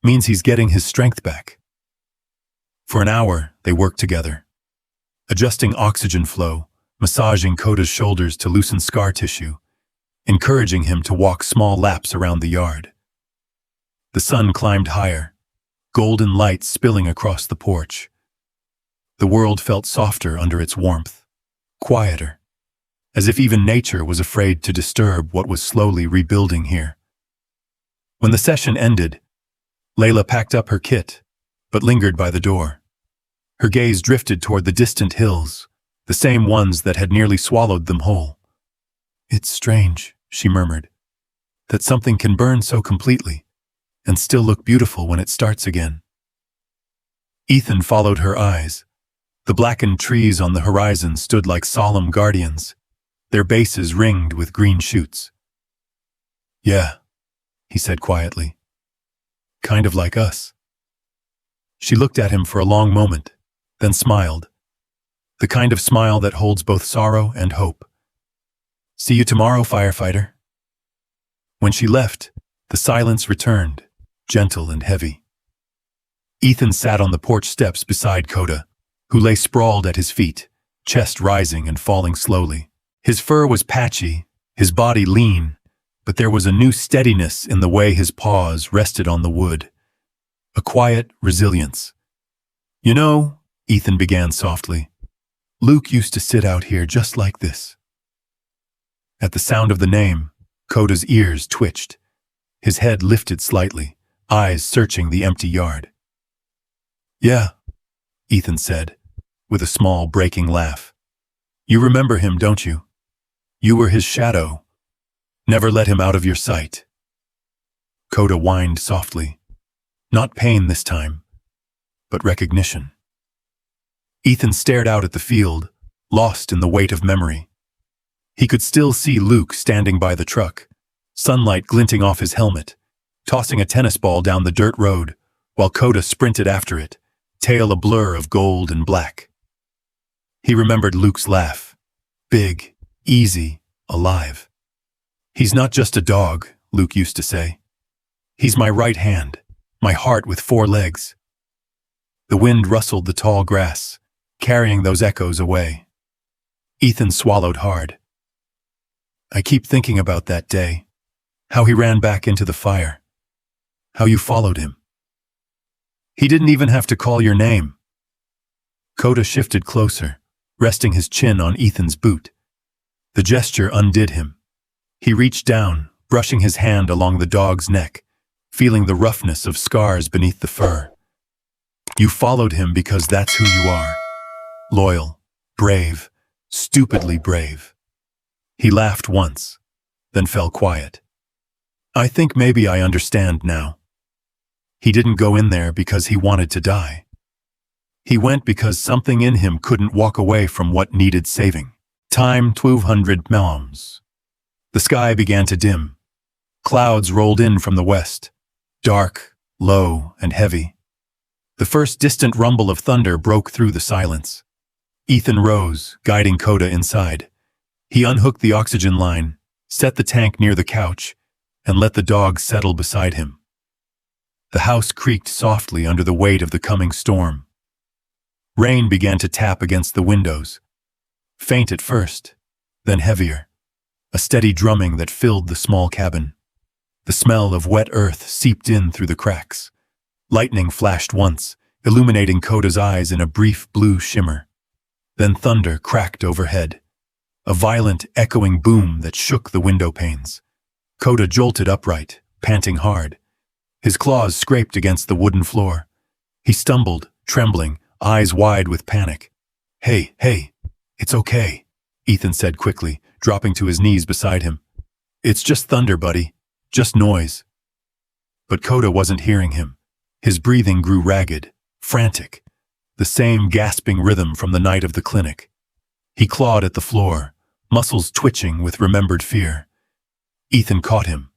Means he's getting his strength back. For an hour, they worked together, adjusting oxygen flow, massaging Coda's shoulders to loosen scar tissue, encouraging him to walk small laps around the yard. The sun climbed higher, golden light spilling across the porch. The world felt softer under its warmth, quieter, as if even nature was afraid to disturb what was slowly rebuilding here. When the session ended, Layla packed up her kit, but lingered by the door. Her gaze drifted toward the distant hills, the same ones that had nearly swallowed them whole. It's strange, she murmured, that something can burn so completely and still look beautiful when it starts again. Ethan followed her eyes. The blackened trees on the horizon stood like solemn guardians, their bases ringed with green shoots. Yeah, he said quietly. Kind of like us. She looked at him for a long moment, then smiled. The kind of smile that holds both sorrow and hope. See you tomorrow, firefighter. When she left, the silence returned, gentle and heavy. Ethan sat on the porch steps beside Coda, who lay sprawled at his feet, chest rising and falling slowly. His fur was patchy, his body lean, but there was a new steadiness in the way his paws rested on the wood. A quiet resilience. You know, Ethan began softly, Luke used to sit out here just like this. At the sound of the name, Coda's ears twitched. His head lifted slightly, eyes searching the empty yard. Yeah, Ethan said, with a small breaking laugh. You remember him, don't you? You were his shadow. Never let him out of your sight. Coda whined softly. Not pain this time, but recognition. Ethan stared out at the field, lost in the weight of memory. He could still see Luke standing by the truck, sunlight glinting off his helmet, tossing a tennis ball down the dirt road, while Coda sprinted after it, tail a blur of gold and black. He remembered Luke's laugh. Big, easy, alive. He's not just a dog, Luke used to say. He's my right hand, my heart with 4 legs. The wind rustled the tall grass, carrying those echoes away. Ethan swallowed hard. I keep thinking about that day, how he ran back into the fire, how you followed him. He didn't even have to call your name. Coda shifted closer, resting his chin on Ethan's boot. The gesture undid him. He reached down, brushing his hand along the dog's neck, feeling the roughness of scars beneath the fur. You followed him because that's who you are. Loyal, brave, stupidly brave. He laughed once, then fell quiet. I think maybe I understand now. He didn't go in there because he wanted to die. He went because something in him couldn't walk away from what needed saving. Time 1200 moms. The sky began to dim. Clouds rolled in from the west, dark, low, and heavy. The first distant rumble of thunder broke through the silence. Ethan rose, guiding Coda inside. He unhooked the oxygen line, set the tank near the couch, and let the dog settle beside him. The house creaked softly under the weight of the coming storm. Rain began to tap against the windows. Faint at first, then heavier. A steady drumming that filled the small cabin. The smell of wet earth seeped in through the cracks. Lightning flashed once, illuminating Coda's eyes in a brief blue shimmer. Then thunder cracked overhead. A violent, echoing boom that shook the window panes. Coda jolted upright, panting hard. His claws scraped against the wooden floor. He stumbled, trembling, eyes wide with panic. Hey, it's okay, Ethan said quickly, dropping to his knees beside him. It's just thunder, buddy. Just noise. But Coda wasn't hearing him. His breathing grew ragged, frantic. The same gasping rhythm from the night of the clinic. He clawed at the floor, muscles twitching with remembered fear. Ethan caught him,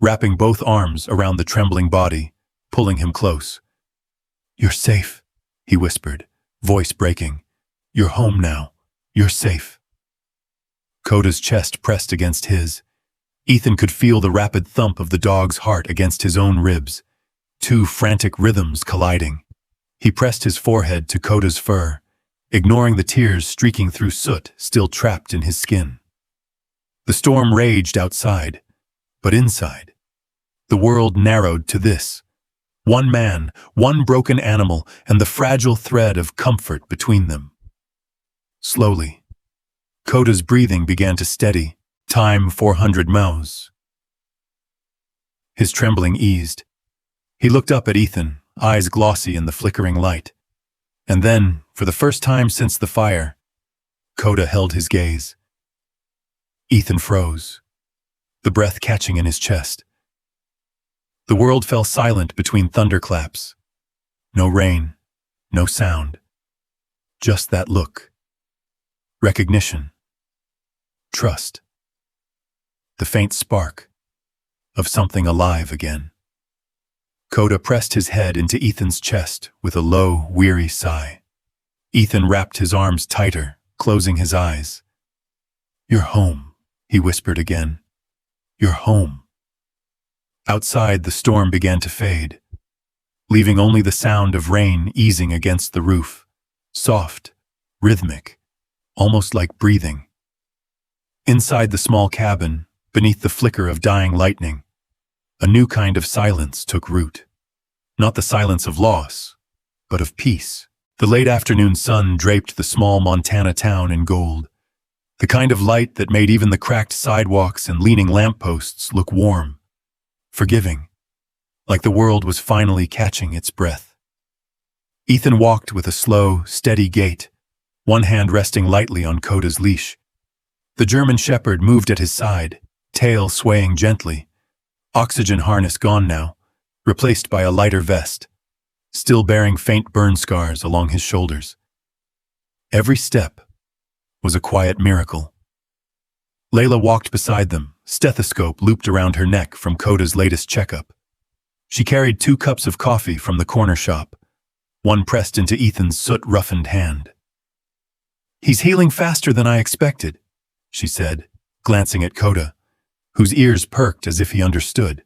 wrapping both arms around the trembling body, pulling him close. You're safe, he whispered, voice breaking. You're home now. You're safe. Coda's chest pressed against his. Ethan could feel the rapid thump of the dog's heart against his own ribs, two frantic rhythms colliding. He pressed his forehead to Coda's fur, ignoring the tears streaking through soot still trapped in his skin. The storm raged outside, but inside, the world narrowed to this. One man, one broken animal, and the fragile thread of comfort between them. Slowly, Coda's breathing began to steady. Time 400 mows. His trembling eased. He looked up at Ethan, eyes glossy in the flickering light. And then, for the first time since the fire, Coda held his gaze. Ethan froze, the breath catching in his chest. The world fell silent between thunderclaps. No rain, no sound. Just that look. Recognition. Trust. The faint spark of something alive again. Coda pressed his head into Ethan's chest with a low, weary sigh. Ethan wrapped his arms tighter, closing his eyes. You're home, he whispered again. You're home. Outside, the storm began to fade, leaving only the sound of rain easing against the roof, soft, rhythmic, almost like breathing. Inside the small cabin, beneath the flicker of dying lightning, a new kind of silence took root. Not the silence of loss, but of peace. The late afternoon sun draped the small Montana town in gold, the kind of light that made even the cracked sidewalks and leaning lampposts look warm, forgiving, like the world was finally catching its breath. Ethan walked with a slow, steady gait, one hand resting lightly on Coda's leash. The German shepherd moved at his side, tail swaying gently, oxygen harness gone now, replaced by a lighter vest, still bearing faint burn scars along his shoulders. Every step was a quiet miracle. Layla walked beside them, stethoscope looped around her neck from Coda's latest checkup. She carried 2 cups of coffee from the corner shop, one pressed into Ethan's soot-roughened hand. He's healing faster than I expected, she said, glancing at Coda, whose ears perked as if he understood.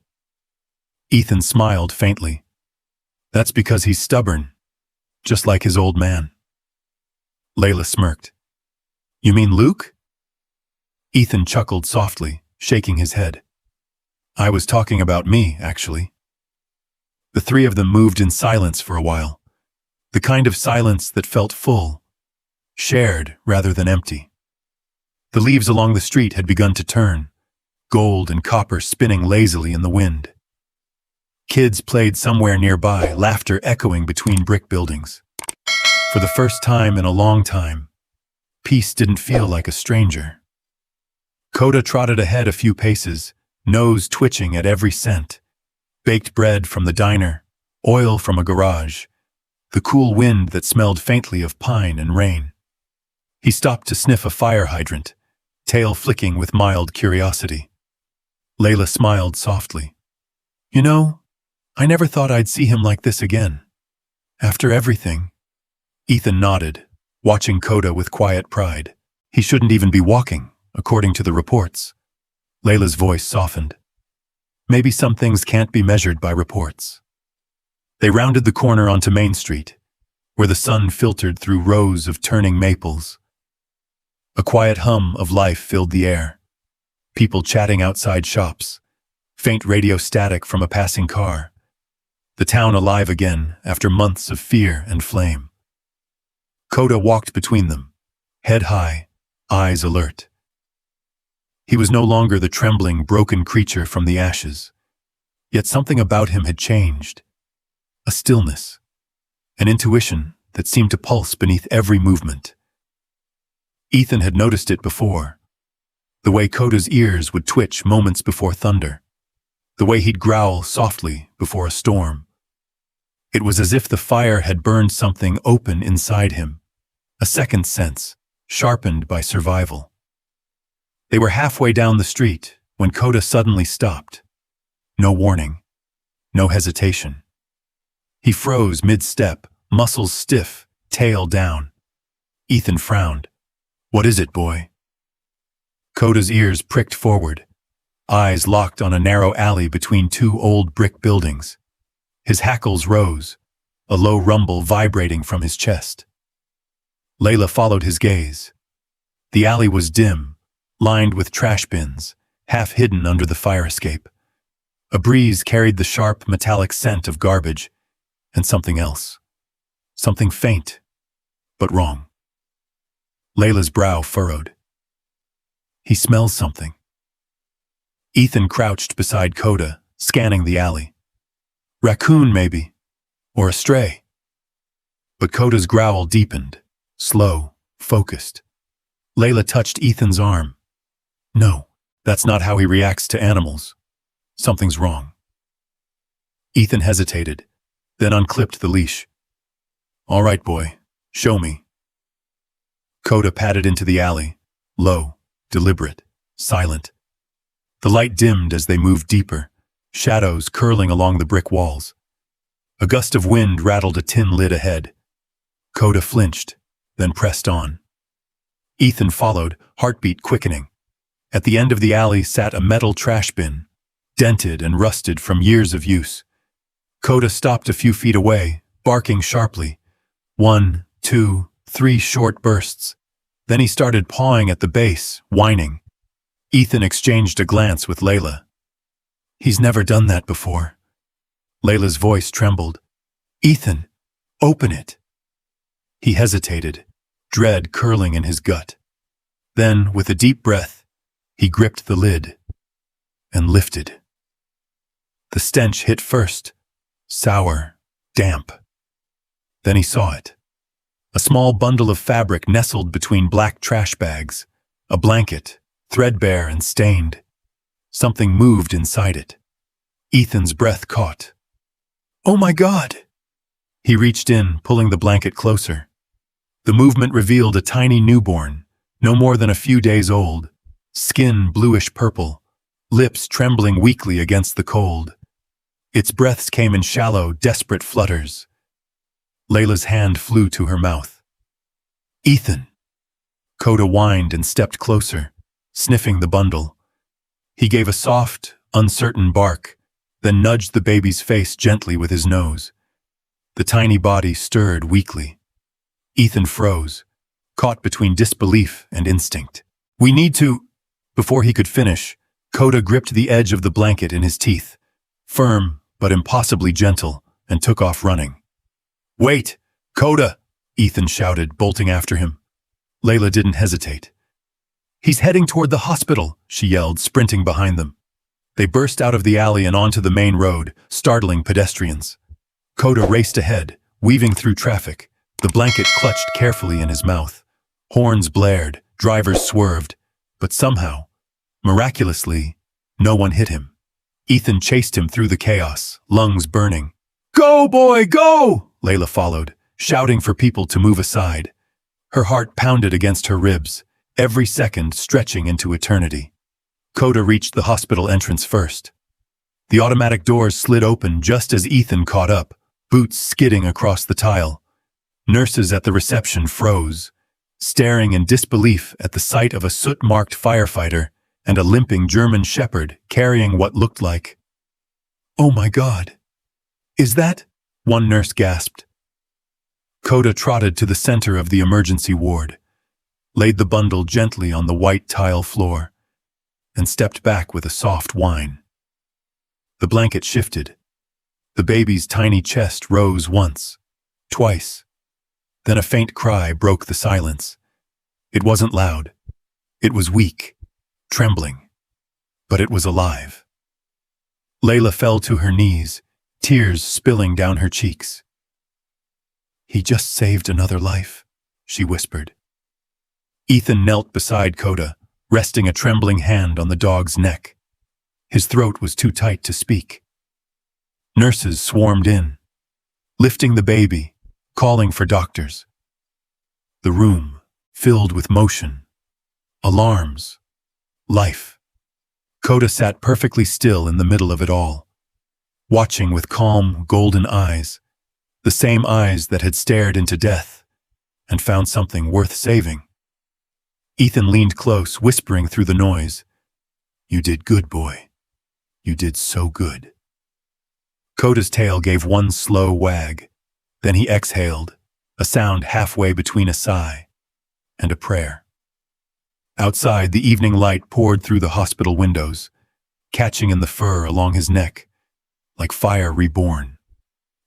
Ethan smiled faintly. That's because he's stubborn, just like his old man. Layla smirked. You mean Luke? Ethan chuckled softly, shaking his head. I was talking about me, actually. The three of them moved in silence for a while, the kind of silence that felt full, shared rather than empty. The leaves along the street had begun to turn, gold and copper spinning lazily in the wind. Kids played somewhere nearby, laughter echoing between brick buildings. For the first time in a long time, peace didn't feel like a stranger. Coda trotted ahead a few paces, nose twitching at every scent. Baked bread from the diner, oil from a garage, the cool wind that smelled faintly of pine and rain. He stopped to sniff a fire hydrant, tail flicking with mild curiosity. Layla smiled softly. You know, I never thought I'd see him like this again. After everything. Ethan nodded, watching Coda with quiet pride. He shouldn't even be walking, according to the reports. Layla's voice softened. Maybe some things can't be measured by reports. They rounded the corner onto Main Street, where the sun filtered through rows of turning maples. A quiet hum of life filled the air. People chatting outside shops, faint radio static from a passing car. The town alive again after months of fear and flame. Coda walked between them, head high, eyes alert. He was no longer the trembling, broken creature from the ashes. Yet something about him had changed. A stillness, an intuition that seemed to pulse beneath every movement. Ethan had noticed it before. The way Coda's ears would twitch moments before thunder. The way he'd growl softly before a storm. It was as if the fire had burned something open inside him. A second sense, sharpened by survival. They were halfway down the street when Coda suddenly stopped. No warning. No hesitation. He froze mid-step, muscles stiff, tail down. Ethan frowned. What is it, boy? Coda's ears pricked forward, eyes locked on a narrow alley between two old brick buildings. His hackles rose, a low rumble vibrating from his chest. Layla followed his gaze. The alley was dim, lined with trash bins, half hidden under the fire escape. A breeze carried the sharp, metallic scent of garbage, and something else. Something faint, but wrong. Layla's brow furrowed. He smells something. Ethan crouched beside Coda, scanning the alley. Raccoon, maybe, or a stray. But Coda's growl deepened, slow, focused. Layla touched Ethan's arm. No, that's not how he reacts to animals. Something's wrong. Ethan hesitated, then unclipped the leash. All right, boy, show me. Coda padded into the alley, low, deliberate, silent. The light dimmed as they moved deeper, shadows curling along the brick walls. A gust of wind rattled a tin lid ahead. Coda flinched, then pressed on. Ethan followed, heartbeat quickening. At the end of the alley sat a metal trash bin, dented and rusted from years of use. Coda stopped a few feet away, barking sharply. 1, 2, 3 short bursts. Then he started pawing at the base, whining. Ethan exchanged a glance with Layla. He's never done that before. Layla's voice trembled. Ethan, open it. He hesitated, dread curling in his gut. Then, with a deep breath, he gripped the lid and lifted. The stench hit first, sour, damp. Then he saw it. A small bundle of fabric nestled between black trash bags, a blanket, threadbare and stained. Something moved inside it. Ethan's breath caught. Oh my God! He reached in, pulling the blanket closer. The movement revealed a tiny newborn, no more than a few days old, skin bluish purple, lips trembling weakly against the cold. Its breaths came in shallow, desperate flutters. Layla's hand flew to her mouth. Ethan! Coda whined and stepped closer, sniffing the bundle. He gave a soft, uncertain bark, then nudged the baby's face gently with his nose. The tiny body stirred weakly. Ethan froze, caught between disbelief and instinct. We need to... Before he could finish, Coda gripped the edge of the blanket in his teeth, firm but impossibly gentle, and took off running. Wait! Coda! Ethan shouted, bolting after him. Layla didn't hesitate. "He's heading toward the hospital," she yelled, sprinting behind them. They burst out of the alley and onto the main road, startling pedestrians. Coda raced ahead, weaving through traffic, the blanket clutched carefully in his mouth. Horns blared, drivers swerved, but somehow, miraculously, no one hit him. Ethan chased him through the chaos, lungs burning. "Go, boy, go!" Layla followed, shouting for people to move aside. Her heart pounded against her ribs, every second stretching into eternity. Coda reached the hospital entrance first. The automatic doors slid open just as Ethan caught up, boots skidding across the tile. Nurses at the reception froze, staring in disbelief at the sight of a soot-marked firefighter and a limping German shepherd carrying what looked like. "Oh my God! Is that?" one nurse gasped. Coda trotted to the center of the emergency ward, laid the bundle gently on the white tile floor, and stepped back with a soft whine. The blanket shifted. The baby's tiny chest rose once, twice. Then a faint cry broke the silence. It wasn't loud. It was weak, trembling, but it was alive. Layla fell to her knees, tears spilling down her cheeks. "He just saved another life," she whispered. Ethan knelt beside Coda, resting a trembling hand on the dog's neck. His throat was too tight to speak. Nurses swarmed in, lifting the baby, calling for doctors. The room filled with motion, alarms, life. Coda sat perfectly still in the middle of it all, watching with calm, golden eyes, the same eyes that had stared into death and found something worth saving. Ethan leaned close, whispering through the noise, "You did good, boy. You did so good." Coda's tail gave one slow wag. Then he exhaled, a sound halfway between a sigh and a prayer. Outside, the evening light poured through the hospital windows, catching in the fur along his neck, like fire reborn.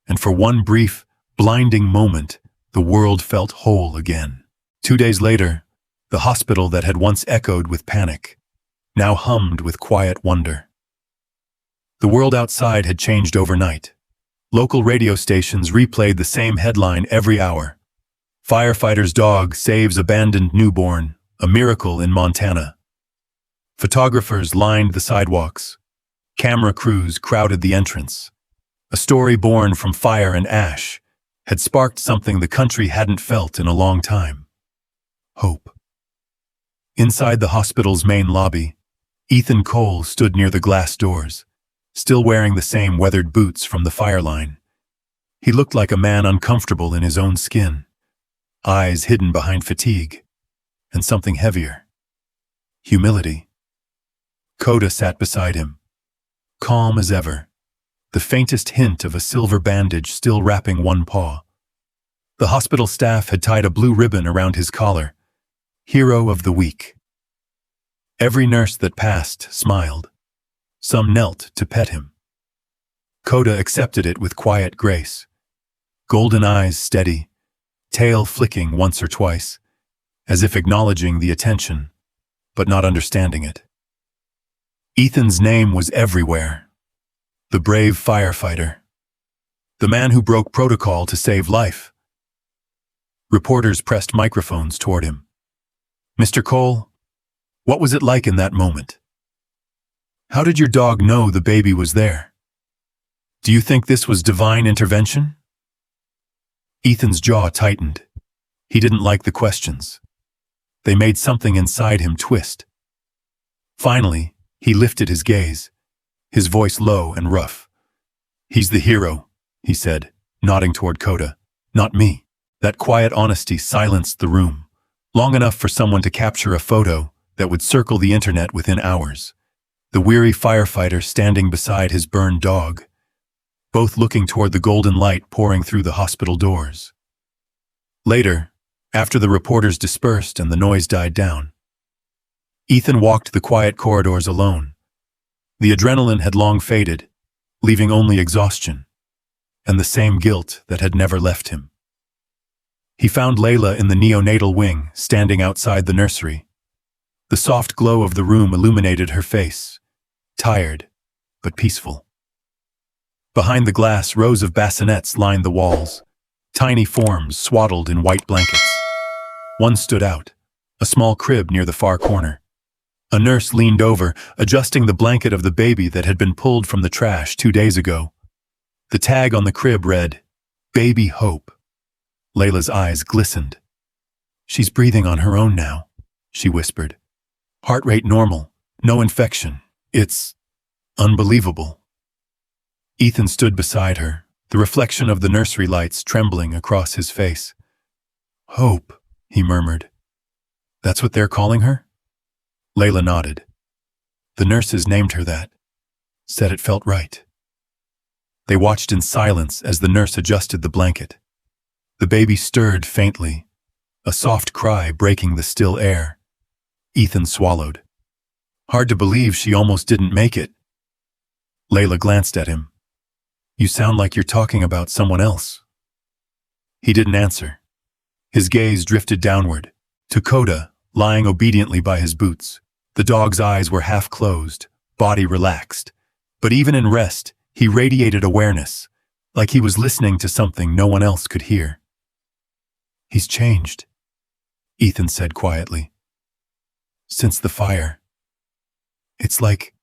And for one brief, blinding moment, the world felt whole again. 2 days later, the hospital that had once echoed with panic now hummed with quiet wonder. The world outside had changed overnight. Local radio stations replayed the same headline every hour. "Firefighter's dog saves abandoned newborn, a miracle in Montana." Photographers lined the sidewalks. Camera crews crowded the entrance. A story born from fire and ash had sparked something the country hadn't felt in a long time. Hope. Inside the hospital's main lobby, Ethan Cole stood near the glass doors, still wearing the same weathered boots from the fire line. He looked like a man uncomfortable in his own skin, eyes hidden behind fatigue, and something heavier. Humility. Coda sat beside him, calm as ever, the faintest hint of a silver bandage still wrapping one paw. The hospital staff had tied a blue ribbon around his collar, Hero of the Week. Every nurse that passed smiled. Some knelt to pet him. Coda accepted it with quiet grace, golden eyes steady, tail flicking once or twice, as if acknowledging the attention, but not understanding it. Ethan's name was everywhere. The brave firefighter. The man who broke protocol to save life. Reporters pressed microphones toward him. "Mr. Cole, what was it like in that moment? How did your dog know the baby was there? Do you think this was divine intervention?" Ethan's jaw tightened. He didn't like the questions. They made something inside him twist. Finally, he lifted his gaze, his voice low and rough. "He's the hero," he said, nodding toward Coda. "Not me." That quiet honesty silenced the room, long enough for someone to capture a photo that would circle the internet within hours. The weary firefighter standing beside his burned dog, both looking toward the golden light pouring through the hospital doors. Later, after the reporters dispersed and the noise died down, Ethan walked the quiet corridors alone. The adrenaline had long faded, leaving only exhaustion, and the same guilt that had never left him. He found Layla in the neonatal wing, standing outside the nursery. The soft glow of the room illuminated her face, tired but peaceful. Behind the glass, rows of bassinets lined the walls, tiny forms swaddled in white blankets. One stood out, a small crib near the far corner. A nurse leaned over, adjusting the blanket of the baby that had been pulled from the trash 2 days ago. The tag on the crib read, "Baby Hope." Layla's eyes glistened. "She's breathing on her own now," she whispered. "Heart rate normal, no infection. It's unbelievable." Ethan stood beside her, the reflection of the nursery lights trembling across his face. "Hope," he murmured. "That's what they're calling her?" Layla nodded. "The nurses named her that. Said it felt right." They watched in silence as the nurse adjusted the blanket. The baby stirred faintly, a soft cry breaking the still air. Ethan swallowed. "Hard to believe she almost didn't make it." Layla glanced at him. "You sound like you're talking about someone else." He didn't answer. His gaze drifted downward, to Coda, lying obediently by his boots. The dog's eyes were half closed, body relaxed. But even in rest, he radiated awareness, like he was listening to something no one else could hear. "He's changed," Ethan said quietly. "Since the fire. It's like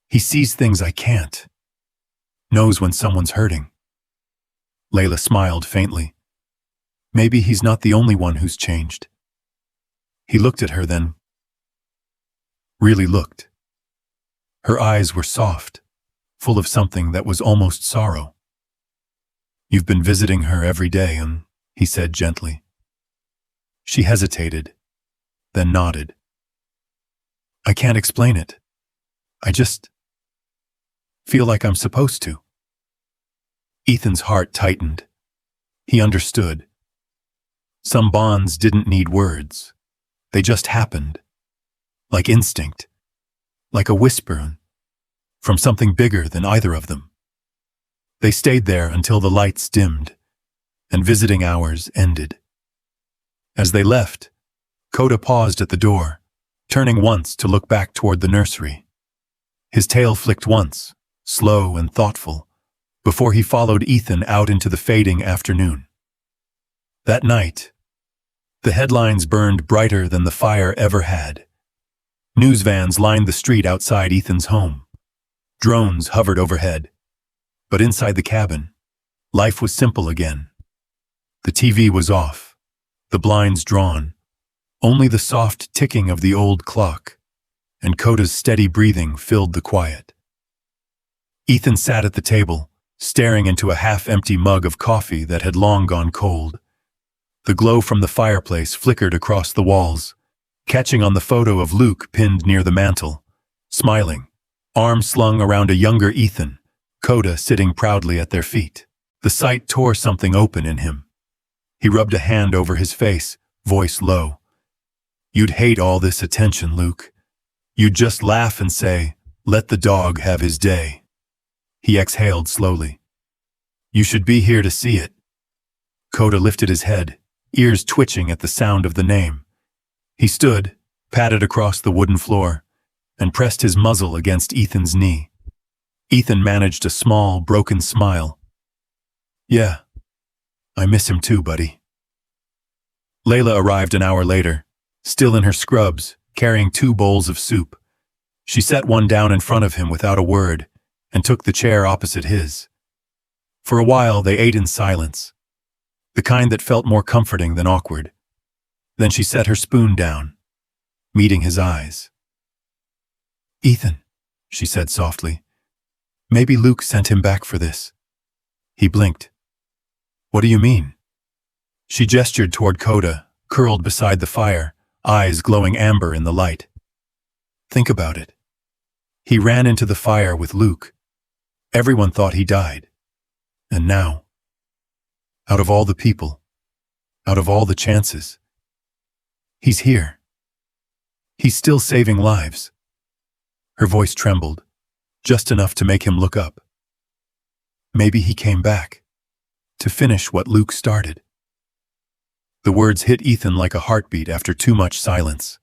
he sees things I can't. Knows when someone's hurting." Layla smiled faintly. "Maybe he's not the only one who's changed." He looked at her then. Really looked. Her eyes were soft, full of something that was almost sorrow. "You've been visiting her every day, he said gently. She hesitated, then nodded. "I can't explain it. I just feel like I'm supposed to." Ethan's heart tightened. He understood. Some bonds didn't need words. They just happened. Like instinct. Like a whisper from something bigger than either of them. They stayed there until the lights dimmed and visiting hours ended. As they left, Coda paused at the door, turning once to look back toward the nursery. His tail flicked once, slow and thoughtful, before he followed Ethan out into the fading afternoon. That night, the headlines burned brighter than the fire ever had. News vans lined the street outside Ethan's home. Drones hovered overhead. But inside the cabin, life was simple again. The TV was off, the blinds drawn, only the soft ticking of the old clock, and Coda's steady breathing filled the quiet. Ethan sat at the table, staring into a half-empty mug of coffee that had long gone cold. The glow from the fireplace flickered across the walls, catching on the photo of Luke pinned near the mantel, smiling, arms slung around a younger Ethan, Coda sitting proudly at their feet. The sight tore something open in him. He rubbed a hand over his face, voice low. "You'd hate all this attention, Luke. You'd just laugh and say, 'Let the dog have his day.'" He exhaled slowly. "You should be here to see it." Coda lifted his head, ears twitching at the sound of the name. He stood, patted across the wooden floor, and pressed his muzzle against Ethan's knee. Ethan managed a small, broken smile. "Yeah, I miss him too, buddy." Layla arrived an hour later, still in her scrubs, carrying 2 bowls of soup. She set one down in front of him without a word, and took the chair opposite his. For a while they ate in silence, the kind that felt more comforting than awkward. Then she set her spoon down, meeting his eyes. "Ethan," she said softly, "maybe Luke sent him back for this." He blinked. "What do you mean?" She gestured toward Coda, curled beside the fire, eyes glowing amber in the light. "Think about it. He ran into the fire with Luke. Everyone thought he died. And now, out of all the people, out of all the chances, he's here. He's still saving lives." Her voice trembled, just enough to make him look up. "Maybe he came back, to finish what Luke started." The words hit Ethan like a heartbeat after too much silence.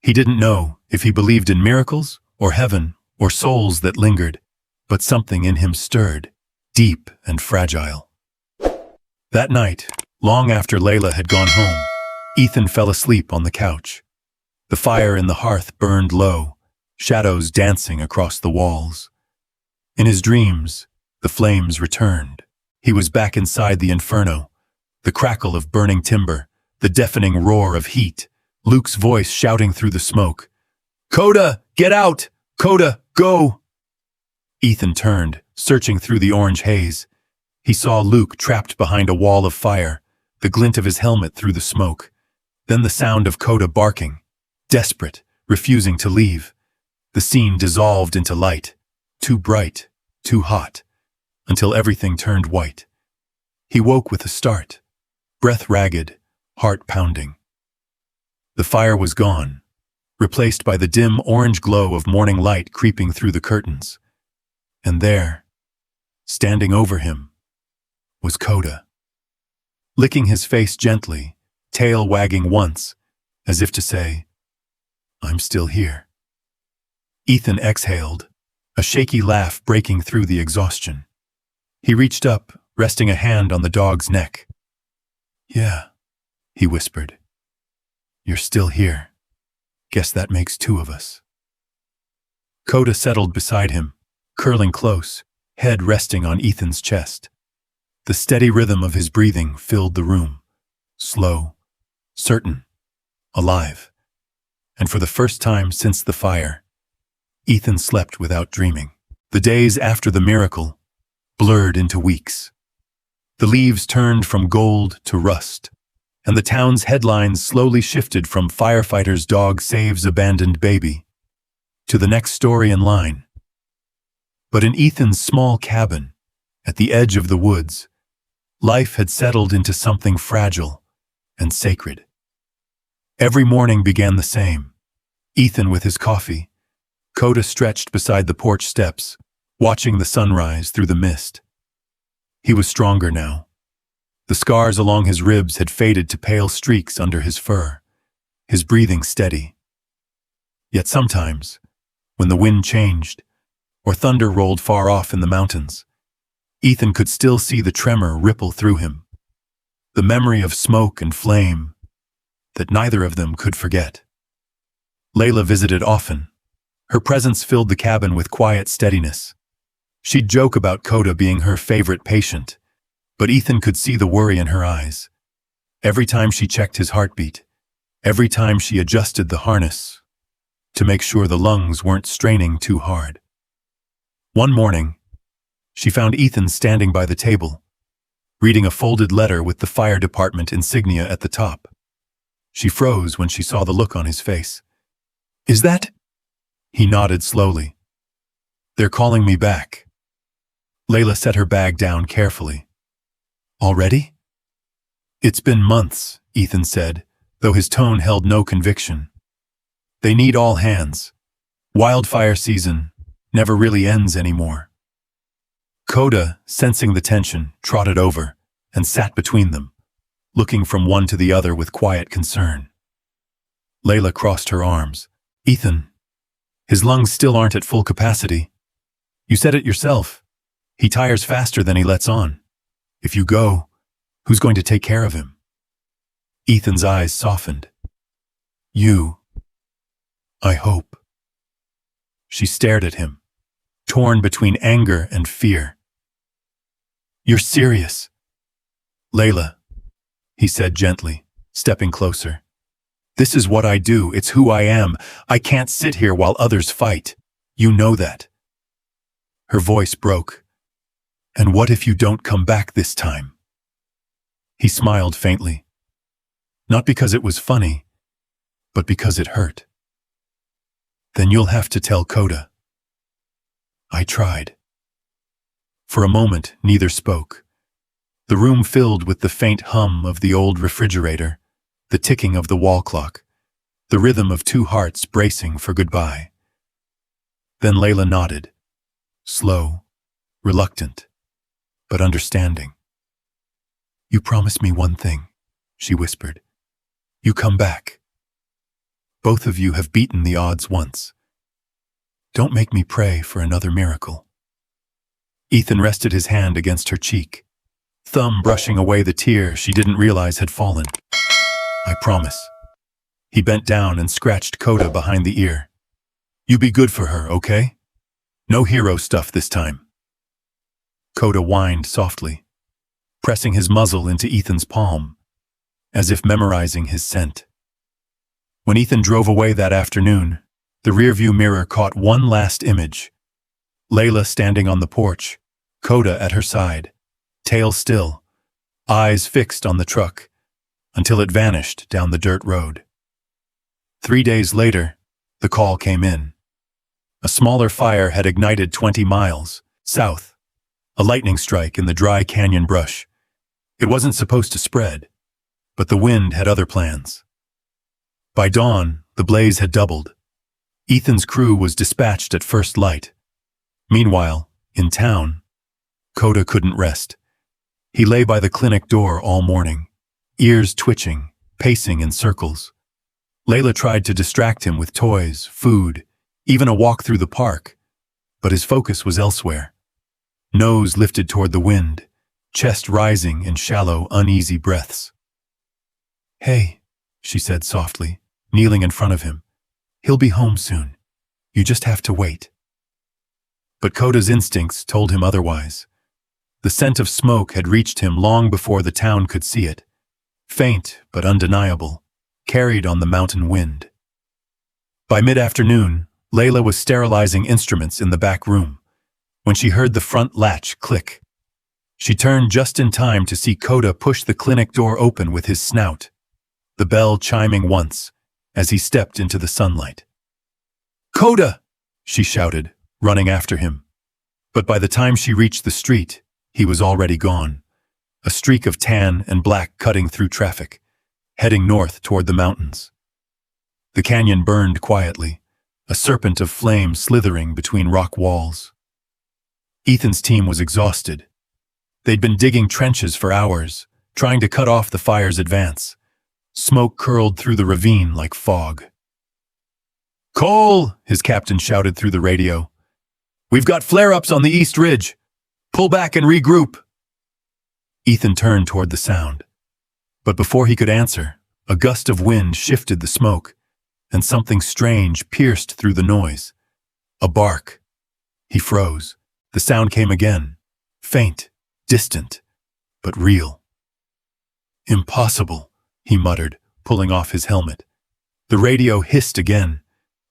He didn't know if he believed in miracles, or heaven, or souls that lingered, but something in him stirred, deep and fragile. That night, long after Layla had gone home, Ethan fell asleep on the couch. The fire in the hearth burned low, shadows dancing across the walls. In his dreams, the flames returned. He was back inside the inferno, the crackle of burning timber, the deafening roar of heat, Luke's voice shouting through the smoke. "Coda, get out! Coda, go!" Ethan turned, searching through the orange haze. He saw Luke trapped behind a wall of fire, the glint of his helmet through the smoke. Then the sound of Coda barking, desperate, refusing to leave. The scene dissolved into light, too bright, too hot, until everything turned white. He woke with a start, breath ragged, heart pounding. The fire was gone, replaced by the dim orange glow of morning light creeping through the curtains. And there, standing over him, was Coda. Licking his face gently, tail wagging once, as if to say, "I'm still here." Ethan exhaled, a shaky laugh breaking through the exhaustion. He reached up, resting a hand on the dog's neck. "Yeah," he whispered. "You're still here. Guess that makes two of us." Coda settled beside him, curling close, head resting on Ethan's chest. The steady rhythm of his breathing filled the room, slow, certain, alive. And for the first time since the fire, Ethan slept without dreaming. The days after the miracle blurred into weeks. The leaves turned from gold to rust, and the town's headlines slowly shifted from "Firefighter's dog saves abandoned baby" to the next story in line. But in Ethan's small cabin, at the edge of the woods, life had settled into something fragile and sacred. Every morning began the same. Ethan with his coffee, Coda stretched beside the porch steps, watching the sunrise through the mist. He was stronger now. The scars along his ribs had faded to pale streaks under his fur, his breathing steady. Yet sometimes, when the wind changed, or thunder rolled far off in the mountains, Ethan could still see the tremor ripple through him, the memory of smoke and flame that neither of them could forget. Layla visited often. Her presence filled the cabin with quiet steadiness. She'd joke about Coda being her favorite patient, but Ethan could see the worry in her eyes. Every time she checked his heartbeat, every time she adjusted the harness to make sure the lungs weren't straining too hard. One morning, she found Ethan standing by the table, reading a folded letter with the fire department insignia at the top. She froze when she saw the look on his face. "Is that?" He nodded slowly. "They're calling me back." Layla set her bag down carefully. "Already?" "It's been months," Ethan said, though his tone held no conviction. "They need all hands. Wildfire season never really ends anymore." Coda, sensing the tension, trotted over and sat between them, looking from one to the other with quiet concern. Layla crossed her arms. "Ethan, his lungs still aren't at full capacity. You said it yourself. He tires faster than he lets on. If you go, who's going to take care of him?" Ethan's eyes softened. "You. I hope." She stared at him, torn between anger and fear. "You're serious?" "Layla," he said gently, stepping closer. "This is what I do. It's who I am. I can't sit here while others fight. You know that." Her voice broke. "And what if you don't come back this time?" He smiled faintly. Not because it was funny, but because it hurt. "Then you'll have to tell Coda." "I tried." For a moment, neither spoke. The room filled with the faint hum of the old refrigerator, the ticking of the wall clock, the rhythm of two hearts bracing for goodbye. Then Layla nodded, slow, reluctant, but understanding. "You promise me one thing," she whispered. "You come back." Both of you have beaten the odds once. Don't make me pray for another miracle." Ethan rested his hand against her cheek, thumb brushing away the tear she didn't realize had fallen. "I promise." He bent down and scratched Coda behind the ear. "You be good for her, okay? No hero stuff this time." Coda whined softly, pressing his muzzle into Ethan's palm, as if memorizing his scent. When Ethan drove away that afternoon, the rearview mirror caught one last image. Layla standing on the porch, Coda at her side, tail still, eyes fixed on the truck, until it vanished down the dirt road. 3 days later, the call came in. A smaller fire had ignited 20 miles south, a lightning strike in the dry canyon brush. It wasn't supposed to spread, but the wind had other plans. By dawn, the blaze had doubled. Ethan's crew was dispatched at first light. Meanwhile, in town, Coda couldn't rest. He lay by the clinic door all morning, ears twitching, pacing in circles. Layla tried to distract him with toys, food, even a walk through the park, but his focus was elsewhere. Nose lifted toward the wind, chest rising in shallow, uneasy breaths. "Hey," she said softly, kneeling in front of him. "He'll be home soon. You just have to wait." But Coda's instincts told him otherwise. The scent of smoke had reached him long before the town could see it. Faint but undeniable, carried on the mountain wind. By mid-afternoon, Layla was sterilizing instruments in the back room when she heard the front latch click. She turned just in time to see Coda push the clinic door open with his snout, the bell chiming once as he stepped into the sunlight. "Coda!" she shouted, running after him. But by the time she reached the street, he was already gone, a streak of tan and black cutting through traffic, heading north toward the mountains. The canyon burned quietly, a serpent of flame slithering between rock walls. Ethan's team was exhausted. They'd been digging trenches for hours, trying to cut off the fire's advance. Smoke curled through the ravine like fog. "Cole!" his captain shouted through the radio. "We've got flare-ups on the East Ridge. Pull back and regroup." Ethan turned toward the sound. But before he could answer, a gust of wind shifted the smoke, and something strange pierced through the noise. A bark. He froze. The sound came again, faint, distant, but real. "Impossible," he muttered, pulling off his helmet. The radio hissed again,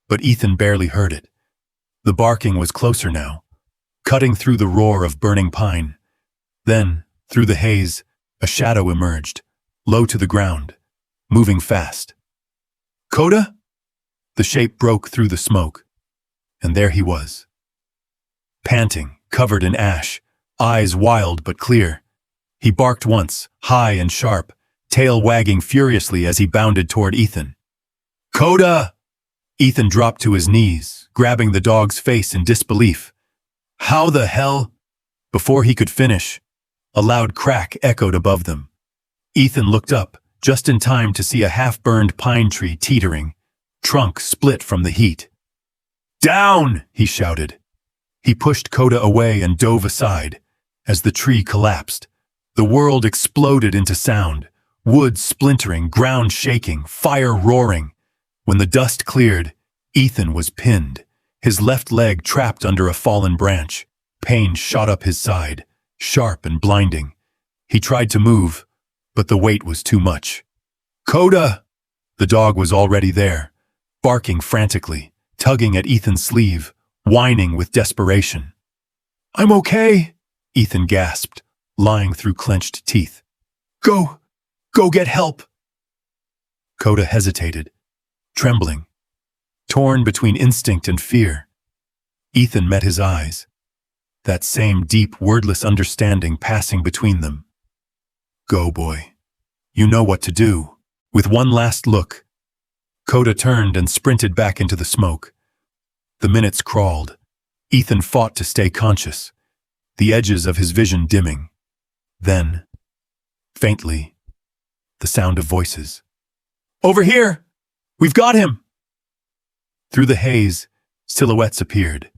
but Ethan barely heard it. The barking was closer now, cutting through the roar of burning pine. Then, through the haze, a shadow emerged, low to the ground, moving fast. "Coda?" The shape broke through the smoke, and there he was. Panting, covered in ash, eyes wild but clear. He barked once, high and sharp, tail wagging furiously as he bounded toward Ethan. "Coda!" Ethan dropped to his knees, grabbing the dog's face in disbelief. "How the hell?" Before he could finish, a loud crack echoed above them. Ethan looked up, just in time to see a half-burned pine tree teetering, trunk split from the heat. "Down!" he shouted. He pushed Coda away and dove aside. As the tree collapsed, the world exploded into sound, wood splintering, ground shaking, fire roaring. When the dust cleared, Ethan was pinned, his left leg trapped under a fallen branch. Pain shot up his side, sharp and blinding. He tried to move, but the weight was too much. "Coda!" The dog was already there, barking frantically, tugging at Ethan's sleeve, whining with desperation. "I'm okay," Ethan gasped, lying through clenched teeth. Go get help." Coda hesitated, trembling, torn between instinct and fear. Ethan met his eyes, that same deep, wordless understanding passing between them. "Go, boy. You know what to do." With one last look, Coda turned and sprinted back into the smoke. The minutes crawled. Ethan fought to stay conscious, the edges of his vision dimming. Then, faintly, the sound of voices. "Over here! We've got him!" Through the haze, silhouettes appeared,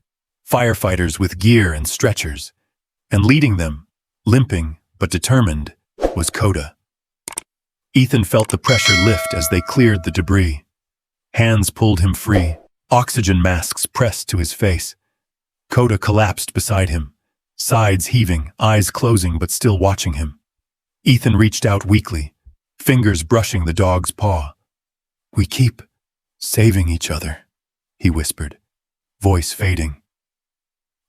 firefighters with gear and stretchers, and leading them, limping but determined, was Coda. Ethan felt the pressure lift as they cleared the debris. Hands pulled him free, oxygen masks pressed to his face. Coda collapsed beside him, sides heaving, eyes closing but still watching him. Ethan reached out weakly, fingers brushing the dog's paw. "We keep saving each other," he whispered, voice fading.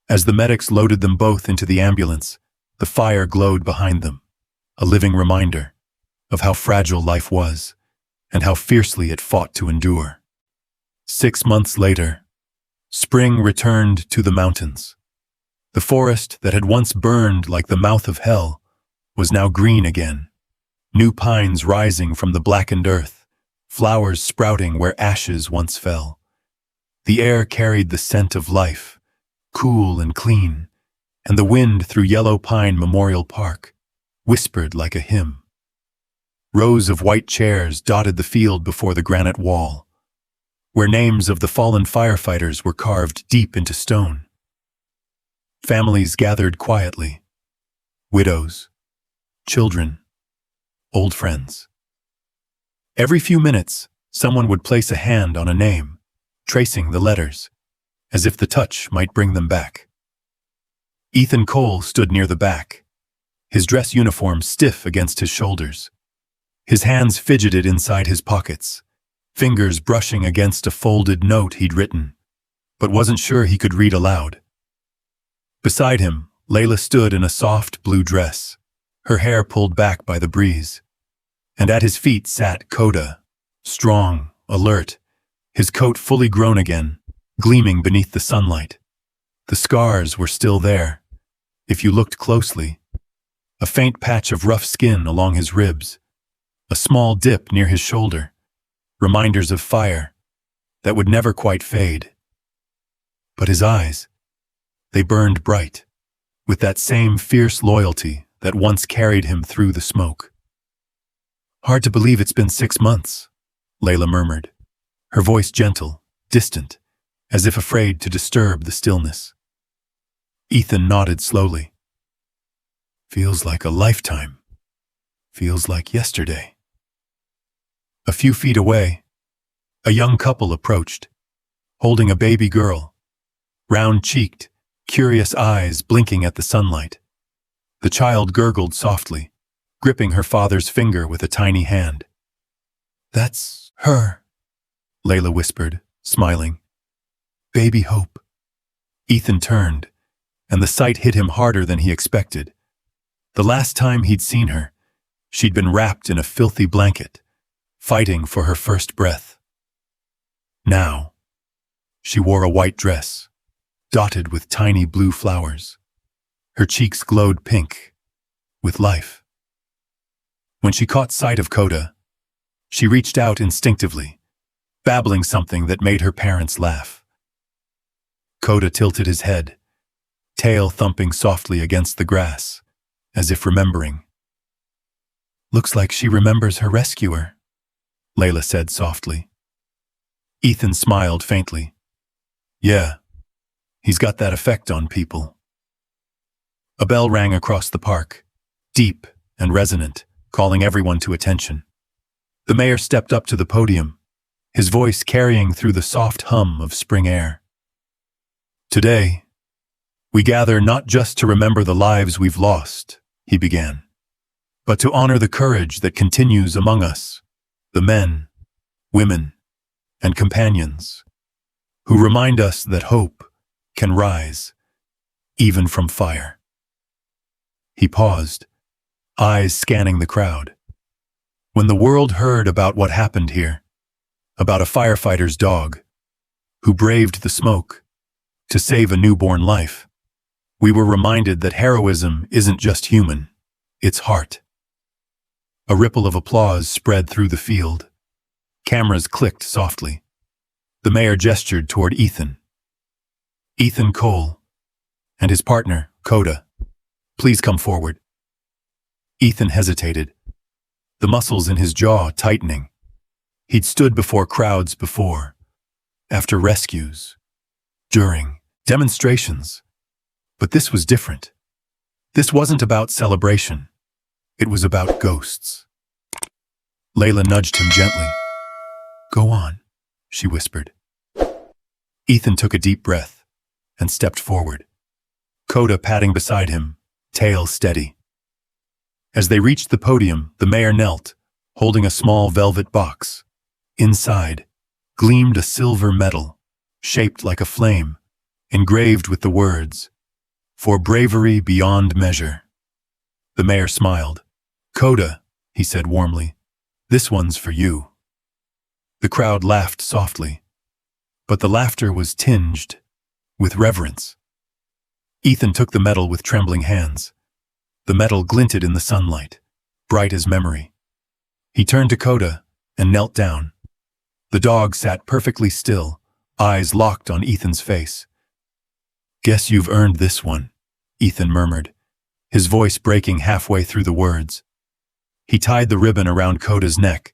As the medics loaded them both into the ambulance, the fire glowed behind them, a living reminder of how fragile life was and how fiercely it fought to endure. 6 months later, spring returned to the mountains. The forest that had once burned like the mouth of hell was now green again, new pines rising from the blackened earth, flowers sprouting where ashes once fell. The air carried the scent of life, cool and clean, and the wind through Yellow Pine Memorial Park whispered like a hymn. Rows of white chairs dotted the field before the granite wall, where names of the fallen firefighters were carved deep into stone. Families gathered quietly, widows, children, old friends. Every few minutes, someone would place a hand on a name, tracing the letters, as if the touch might bring them back. Ethan Cole stood near the back, his dress uniform stiff against his shoulders. His hands fidgeted inside his pockets, fingers brushing against a folded note he'd written, but wasn't sure he could read aloud. Beside him, Layla stood in a soft blue dress, her hair pulled back by the breeze. And at his feet sat Coda, strong, alert, his coat fully grown again, gleaming beneath the sunlight. The scars were still there, if you looked closely. A faint patch of rough skin along his ribs, a small dip near his shoulder, reminders of fire that would never quite fade. But his eyes, they burned bright, with that same fierce loyalty that once carried him through the smoke. "Hard to believe it's been 6 months," Layla murmured, her voice gentle, distant, as if afraid to disturb the stillness. Ethan nodded slowly. "Feels like a lifetime. Feels like yesterday." A few feet away, a young couple approached, holding a baby girl, round-cheeked, curious eyes blinking at the sunlight. The child gurgled softly, gripping her father's finger with a tiny hand. "That's her," Layla whispered, smiling. "Baby Hope." Ethan turned, and the sight hit him harder than he expected. The last time he'd seen her, she'd been wrapped in a filthy blanket, fighting for her first breath. Now, she wore a white dress, dotted with tiny blue flowers. Her cheeks glowed pink, with life. When she caught sight of Coda, she reached out instinctively, babbling something that made her parents laugh. Coda tilted his head, tail thumping softly against the grass, as if remembering. "Looks like she remembers her rescuer," Layla said softly. Ethan smiled faintly. "Yeah, he's got that effect on people." A bell rang across the park, deep and resonant, calling everyone to attention. The mayor stepped up to the podium, his voice carrying through the soft hum of spring air. "Today, we gather not just to remember the lives we've lost," he began, "but to honor the courage that continues among us, the men, women, and companions, who remind us that hope can rise, even from fire." He paused, eyes scanning the crowd. When the world heard about what happened here, about a firefighter's dog, who braved the smoke to save a newborn life, we were reminded that heroism isn't just human, it's heart. A ripple of applause spread through the field. Cameras clicked softly. The mayor gestured toward Ethan. "Ethan Cole and his partner, Coda, please come forward." Ethan hesitated, the muscles in his jaw tightening. He'd stood before crowds before, after rescues, during demonstrations. But this was different. This wasn't about celebration. It was about ghosts. Layla nudged him gently. "Go on," she whispered. Ethan took a deep breath and stepped forward, Coda padding beside him, tail steady. As they reached the podium, the mayor knelt, holding a small velvet box. Inside gleamed a silver medal, shaped like a flame, engraved with the words, "For bravery beyond measure." The mayor smiled. "Coda," he said warmly, "this one's for you." The crowd laughed softly, but the laughter was tinged with reverence. Ethan took the medal with trembling hands. The medal glinted in the sunlight, bright as memory. He turned to Coda and knelt down. The dog sat perfectly still, eyes locked on Ethan's face. "Guess you've earned this one," Ethan murmured, his voice breaking halfway through the words. He tied the ribbon around Coda's neck,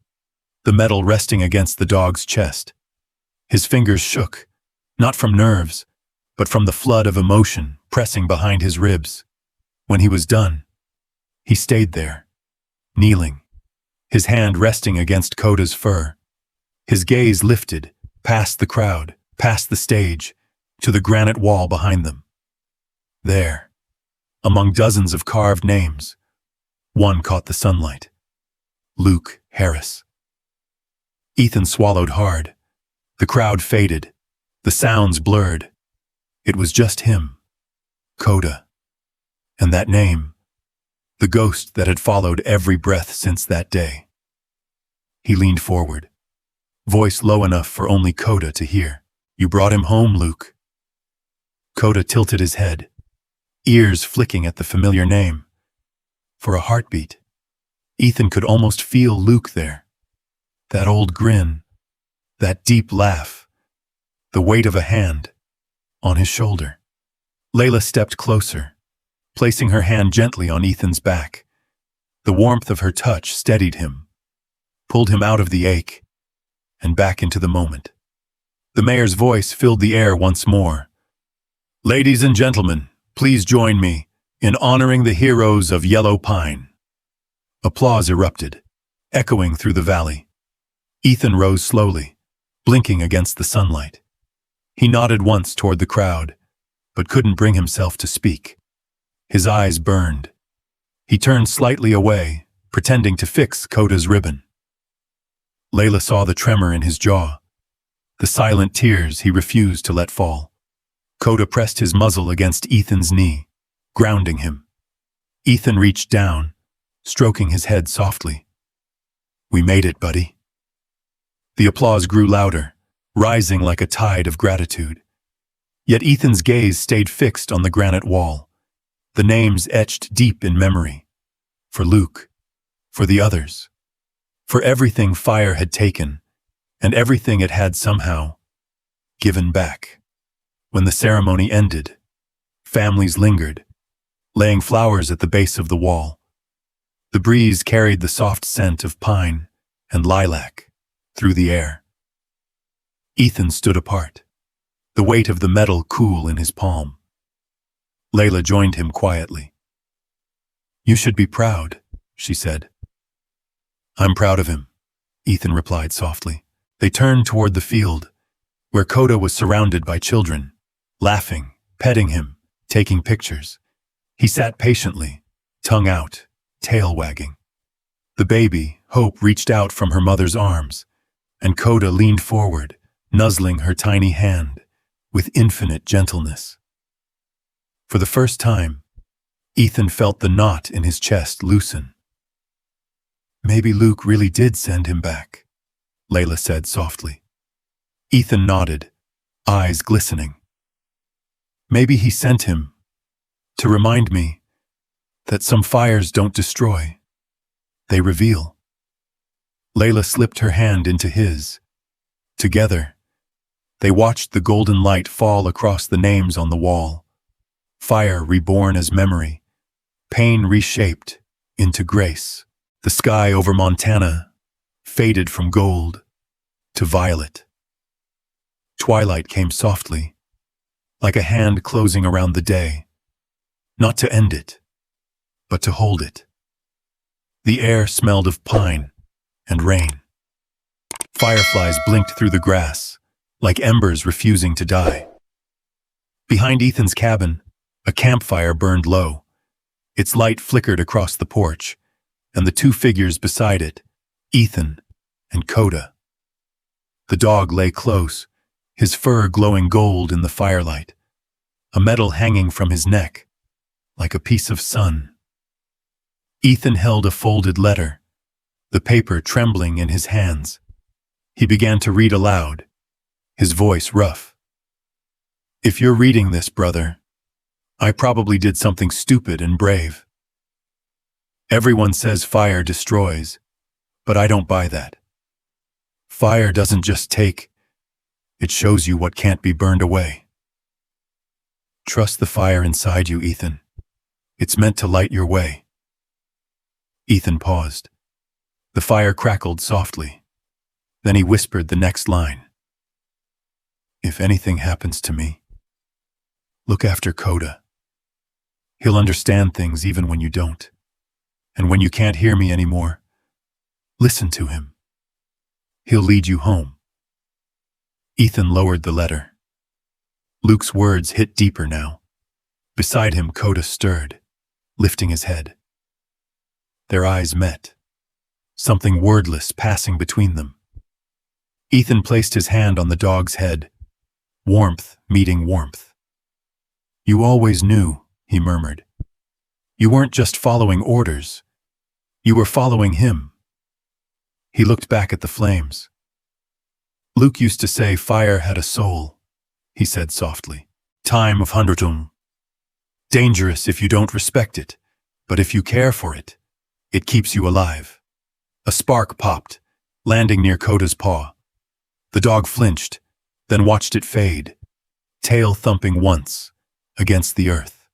the medal resting against the dog's chest. His fingers shook, not from nerves, but from the flood of emotion pressing behind his ribs. When he was done, he stayed there, kneeling, his hand resting against Coda's fur. His gaze lifted, past the crowd, past the stage, to the granite wall behind them. There, among dozens of carved names, one caught the sunlight. Luke Harris. Ethan swallowed hard. The crowd faded. The sounds blurred. It was just him, Coda. And that name, the ghost that had followed every breath since that day. He leaned forward, voice low enough for only Coda to hear. "You brought him home, Luke." Coda tilted his head, ears flicking at the familiar name. For a heartbeat, Ethan could almost feel Luke there. That old grin, that deep laugh, the weight of a hand on his shoulder. Layla stepped closer, placing her hand gently on Ethan's back. The warmth of her touch steadied him, pulled him out of the ache, and back into the moment. The mayor's voice filled the air once more. "Ladies and gentlemen, please join me in honoring the heroes of Yellow Pine." Applause erupted, echoing through the valley. Ethan rose slowly, blinking against the sunlight. He nodded once toward the crowd, but couldn't bring himself to speak. His eyes burned. He turned slightly away, pretending to fix Coda's ribbon. Layla saw the tremor in his jaw, the silent tears he refused to let fall. Coda pressed his muzzle against Ethan's knee, grounding him. Ethan reached down, stroking his head softly. "We made it, buddy." The applause grew louder, rising like a tide of gratitude. Yet Ethan's gaze stayed fixed on the granite wall, the names etched deep in memory. For Luke, for the others, for everything fire had taken, and everything it had somehow given back. When the ceremony ended, families lingered, laying flowers at the base of the wall. The breeze carried the soft scent of pine and lilac through the air. Ethan stood apart, the weight of the medal cool in his palm. Layla joined him quietly. "You should be proud," she said. "I'm proud of him," Ethan replied softly. They turned toward the field, where Coda was surrounded by children, laughing, petting him, taking pictures. He sat patiently, tongue out, tail wagging. The baby, Hope, reached out from her mother's arms, and Coda leaned forward, nuzzling her tiny hand with infinite gentleness. For the first time, Ethan felt the knot in his chest loosen. "Maybe Luke really did send him back," Layla said softly. Ethan nodded, eyes glistening. "Maybe he sent him to remind me that some fires don't destroy, they reveal." Layla slipped her hand into his. Together, they watched the golden light fall across the names on the wall. Fire reborn as memory, pain reshaped into grace. The sky over Montana faded from gold to violet. Twilight came softly, like a hand closing around the day, not to end it, but to hold it. The air smelled of pine and rain. Fireflies blinked through the grass, like embers refusing to die. Behind Ethan's cabin, a campfire burned low. Its light flickered across the porch, and the two figures beside it, Ethan and Coda. The dog lay close, his fur glowing gold in the firelight, a medal hanging from his neck, like a piece of sun. Ethan held a folded letter, the paper trembling in his hands. He began to read aloud, his voice rough. "If you're reading this, brother, I probably did something stupid and brave. Everyone says fire destroys, but I don't buy that. Fire doesn't just take, it shows you what can't be burned away. Trust the fire inside you, Ethan. It's meant to light your way." Ethan paused. The fire crackled softly. Then he whispered the next line. "If anything happens to me, look after Coda. He'll understand things even when you don't. And when you can't hear me anymore, listen to him. He'll lead you home." Ethan lowered the letter. Luke's words hit deeper now. Beside him, Coda stirred, lifting his head. Their eyes met, something wordless passing between them. Ethan placed his hand on the dog's head, warmth meeting warmth. "You always knew," he murmured. "You weren't just following orders. You were following him." He looked back at the flames. "Luke used to say fire had a soul," he said softly. "Time of hundredum. Dangerous if you don't respect it, but if you care for it, it keeps you alive." A spark popped, landing near Coda's paw. The dog flinched, then watched it fade, tail thumping once against the earth.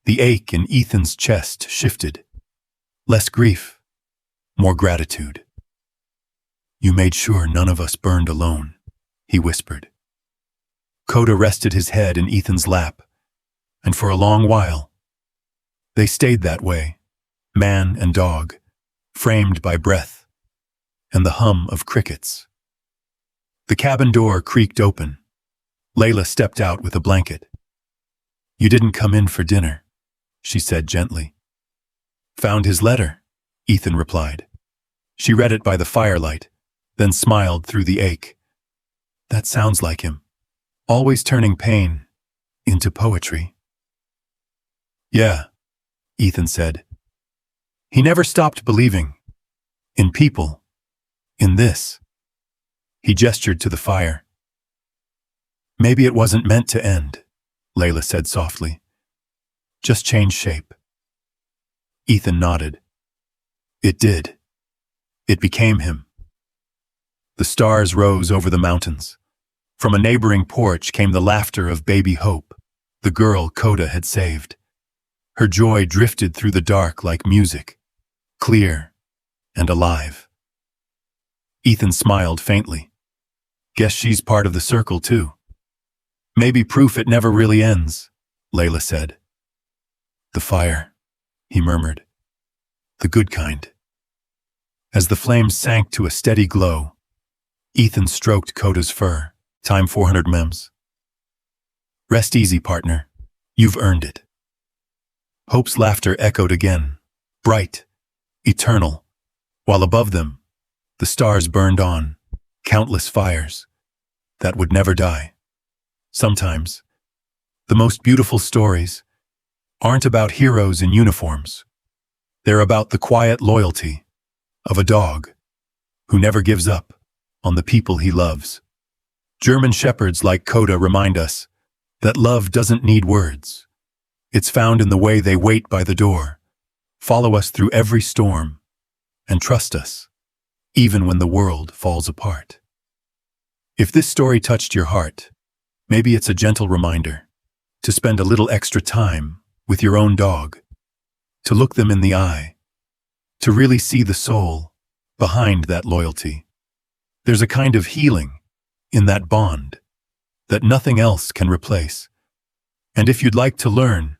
The ache in Ethan's chest shifted. Less grief, more gratitude. "You made sure none of us burned alone," he whispered. Coda rested his head in Ethan's lap, and for a long while, they stayed that way, man and dog, framed by breath and the hum of crickets. The cabin door creaked open. Layla stepped out with a blanket. "You didn't come in for dinner," she said gently. "Found his letter," Ethan replied. She read it by the firelight, then smiled through the ache. "That sounds like him, always turning pain into poetry." "Yeah," Ethan said. He never stopped believing. In people. In this. He gestured to the fire. "Maybe it wasn't meant to end," Layla said softly. "Just change shape." Ethan nodded. It did. It became him. The stars rose over the mountains. From a neighboring porch came the laughter of baby Hope, the girl Coda had saved. Her joy drifted through the dark like music, clear and alive. Ethan smiled faintly. "Guess she's part of the circle, too." "Maybe proof it never really ends," Layla said. "The fire," he murmured. "The good kind." As the flames sank to a steady glow, Ethan stroked Coda's fur. "Time 400 mems. Rest easy, partner. You've earned it." Hope's laughter echoed again, bright, eternal, while above them, the stars burned on, countless fires that would never die. Sometimes, the most beautiful stories aren't about heroes in uniforms. They're about the quiet loyalty of a dog who never gives up on the people he loves. German shepherds like Coda remind us that love doesn't need words. It's found in the way they wait by the door, follow us through every storm, and trust us, even when the world falls apart. If this story touched your heart, maybe it's a gentle reminder to spend a little extra time with your own dog, to look them in the eye, to really see the soul behind that loyalty. There's a kind of healing in that bond that nothing else can replace. And if you'd like to learn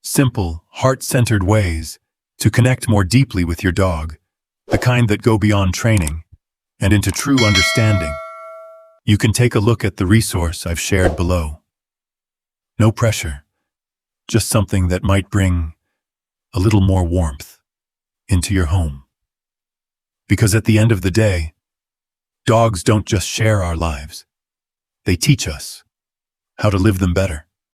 simple, heart-centered ways to connect more deeply with your dog, the kind that go beyond training and into true understanding, you can take a look at the resource I've shared below. No pressure, just something that might bring a little more warmth into your home. Because at the end of the day, dogs don't just share our lives. They teach us how to live them better.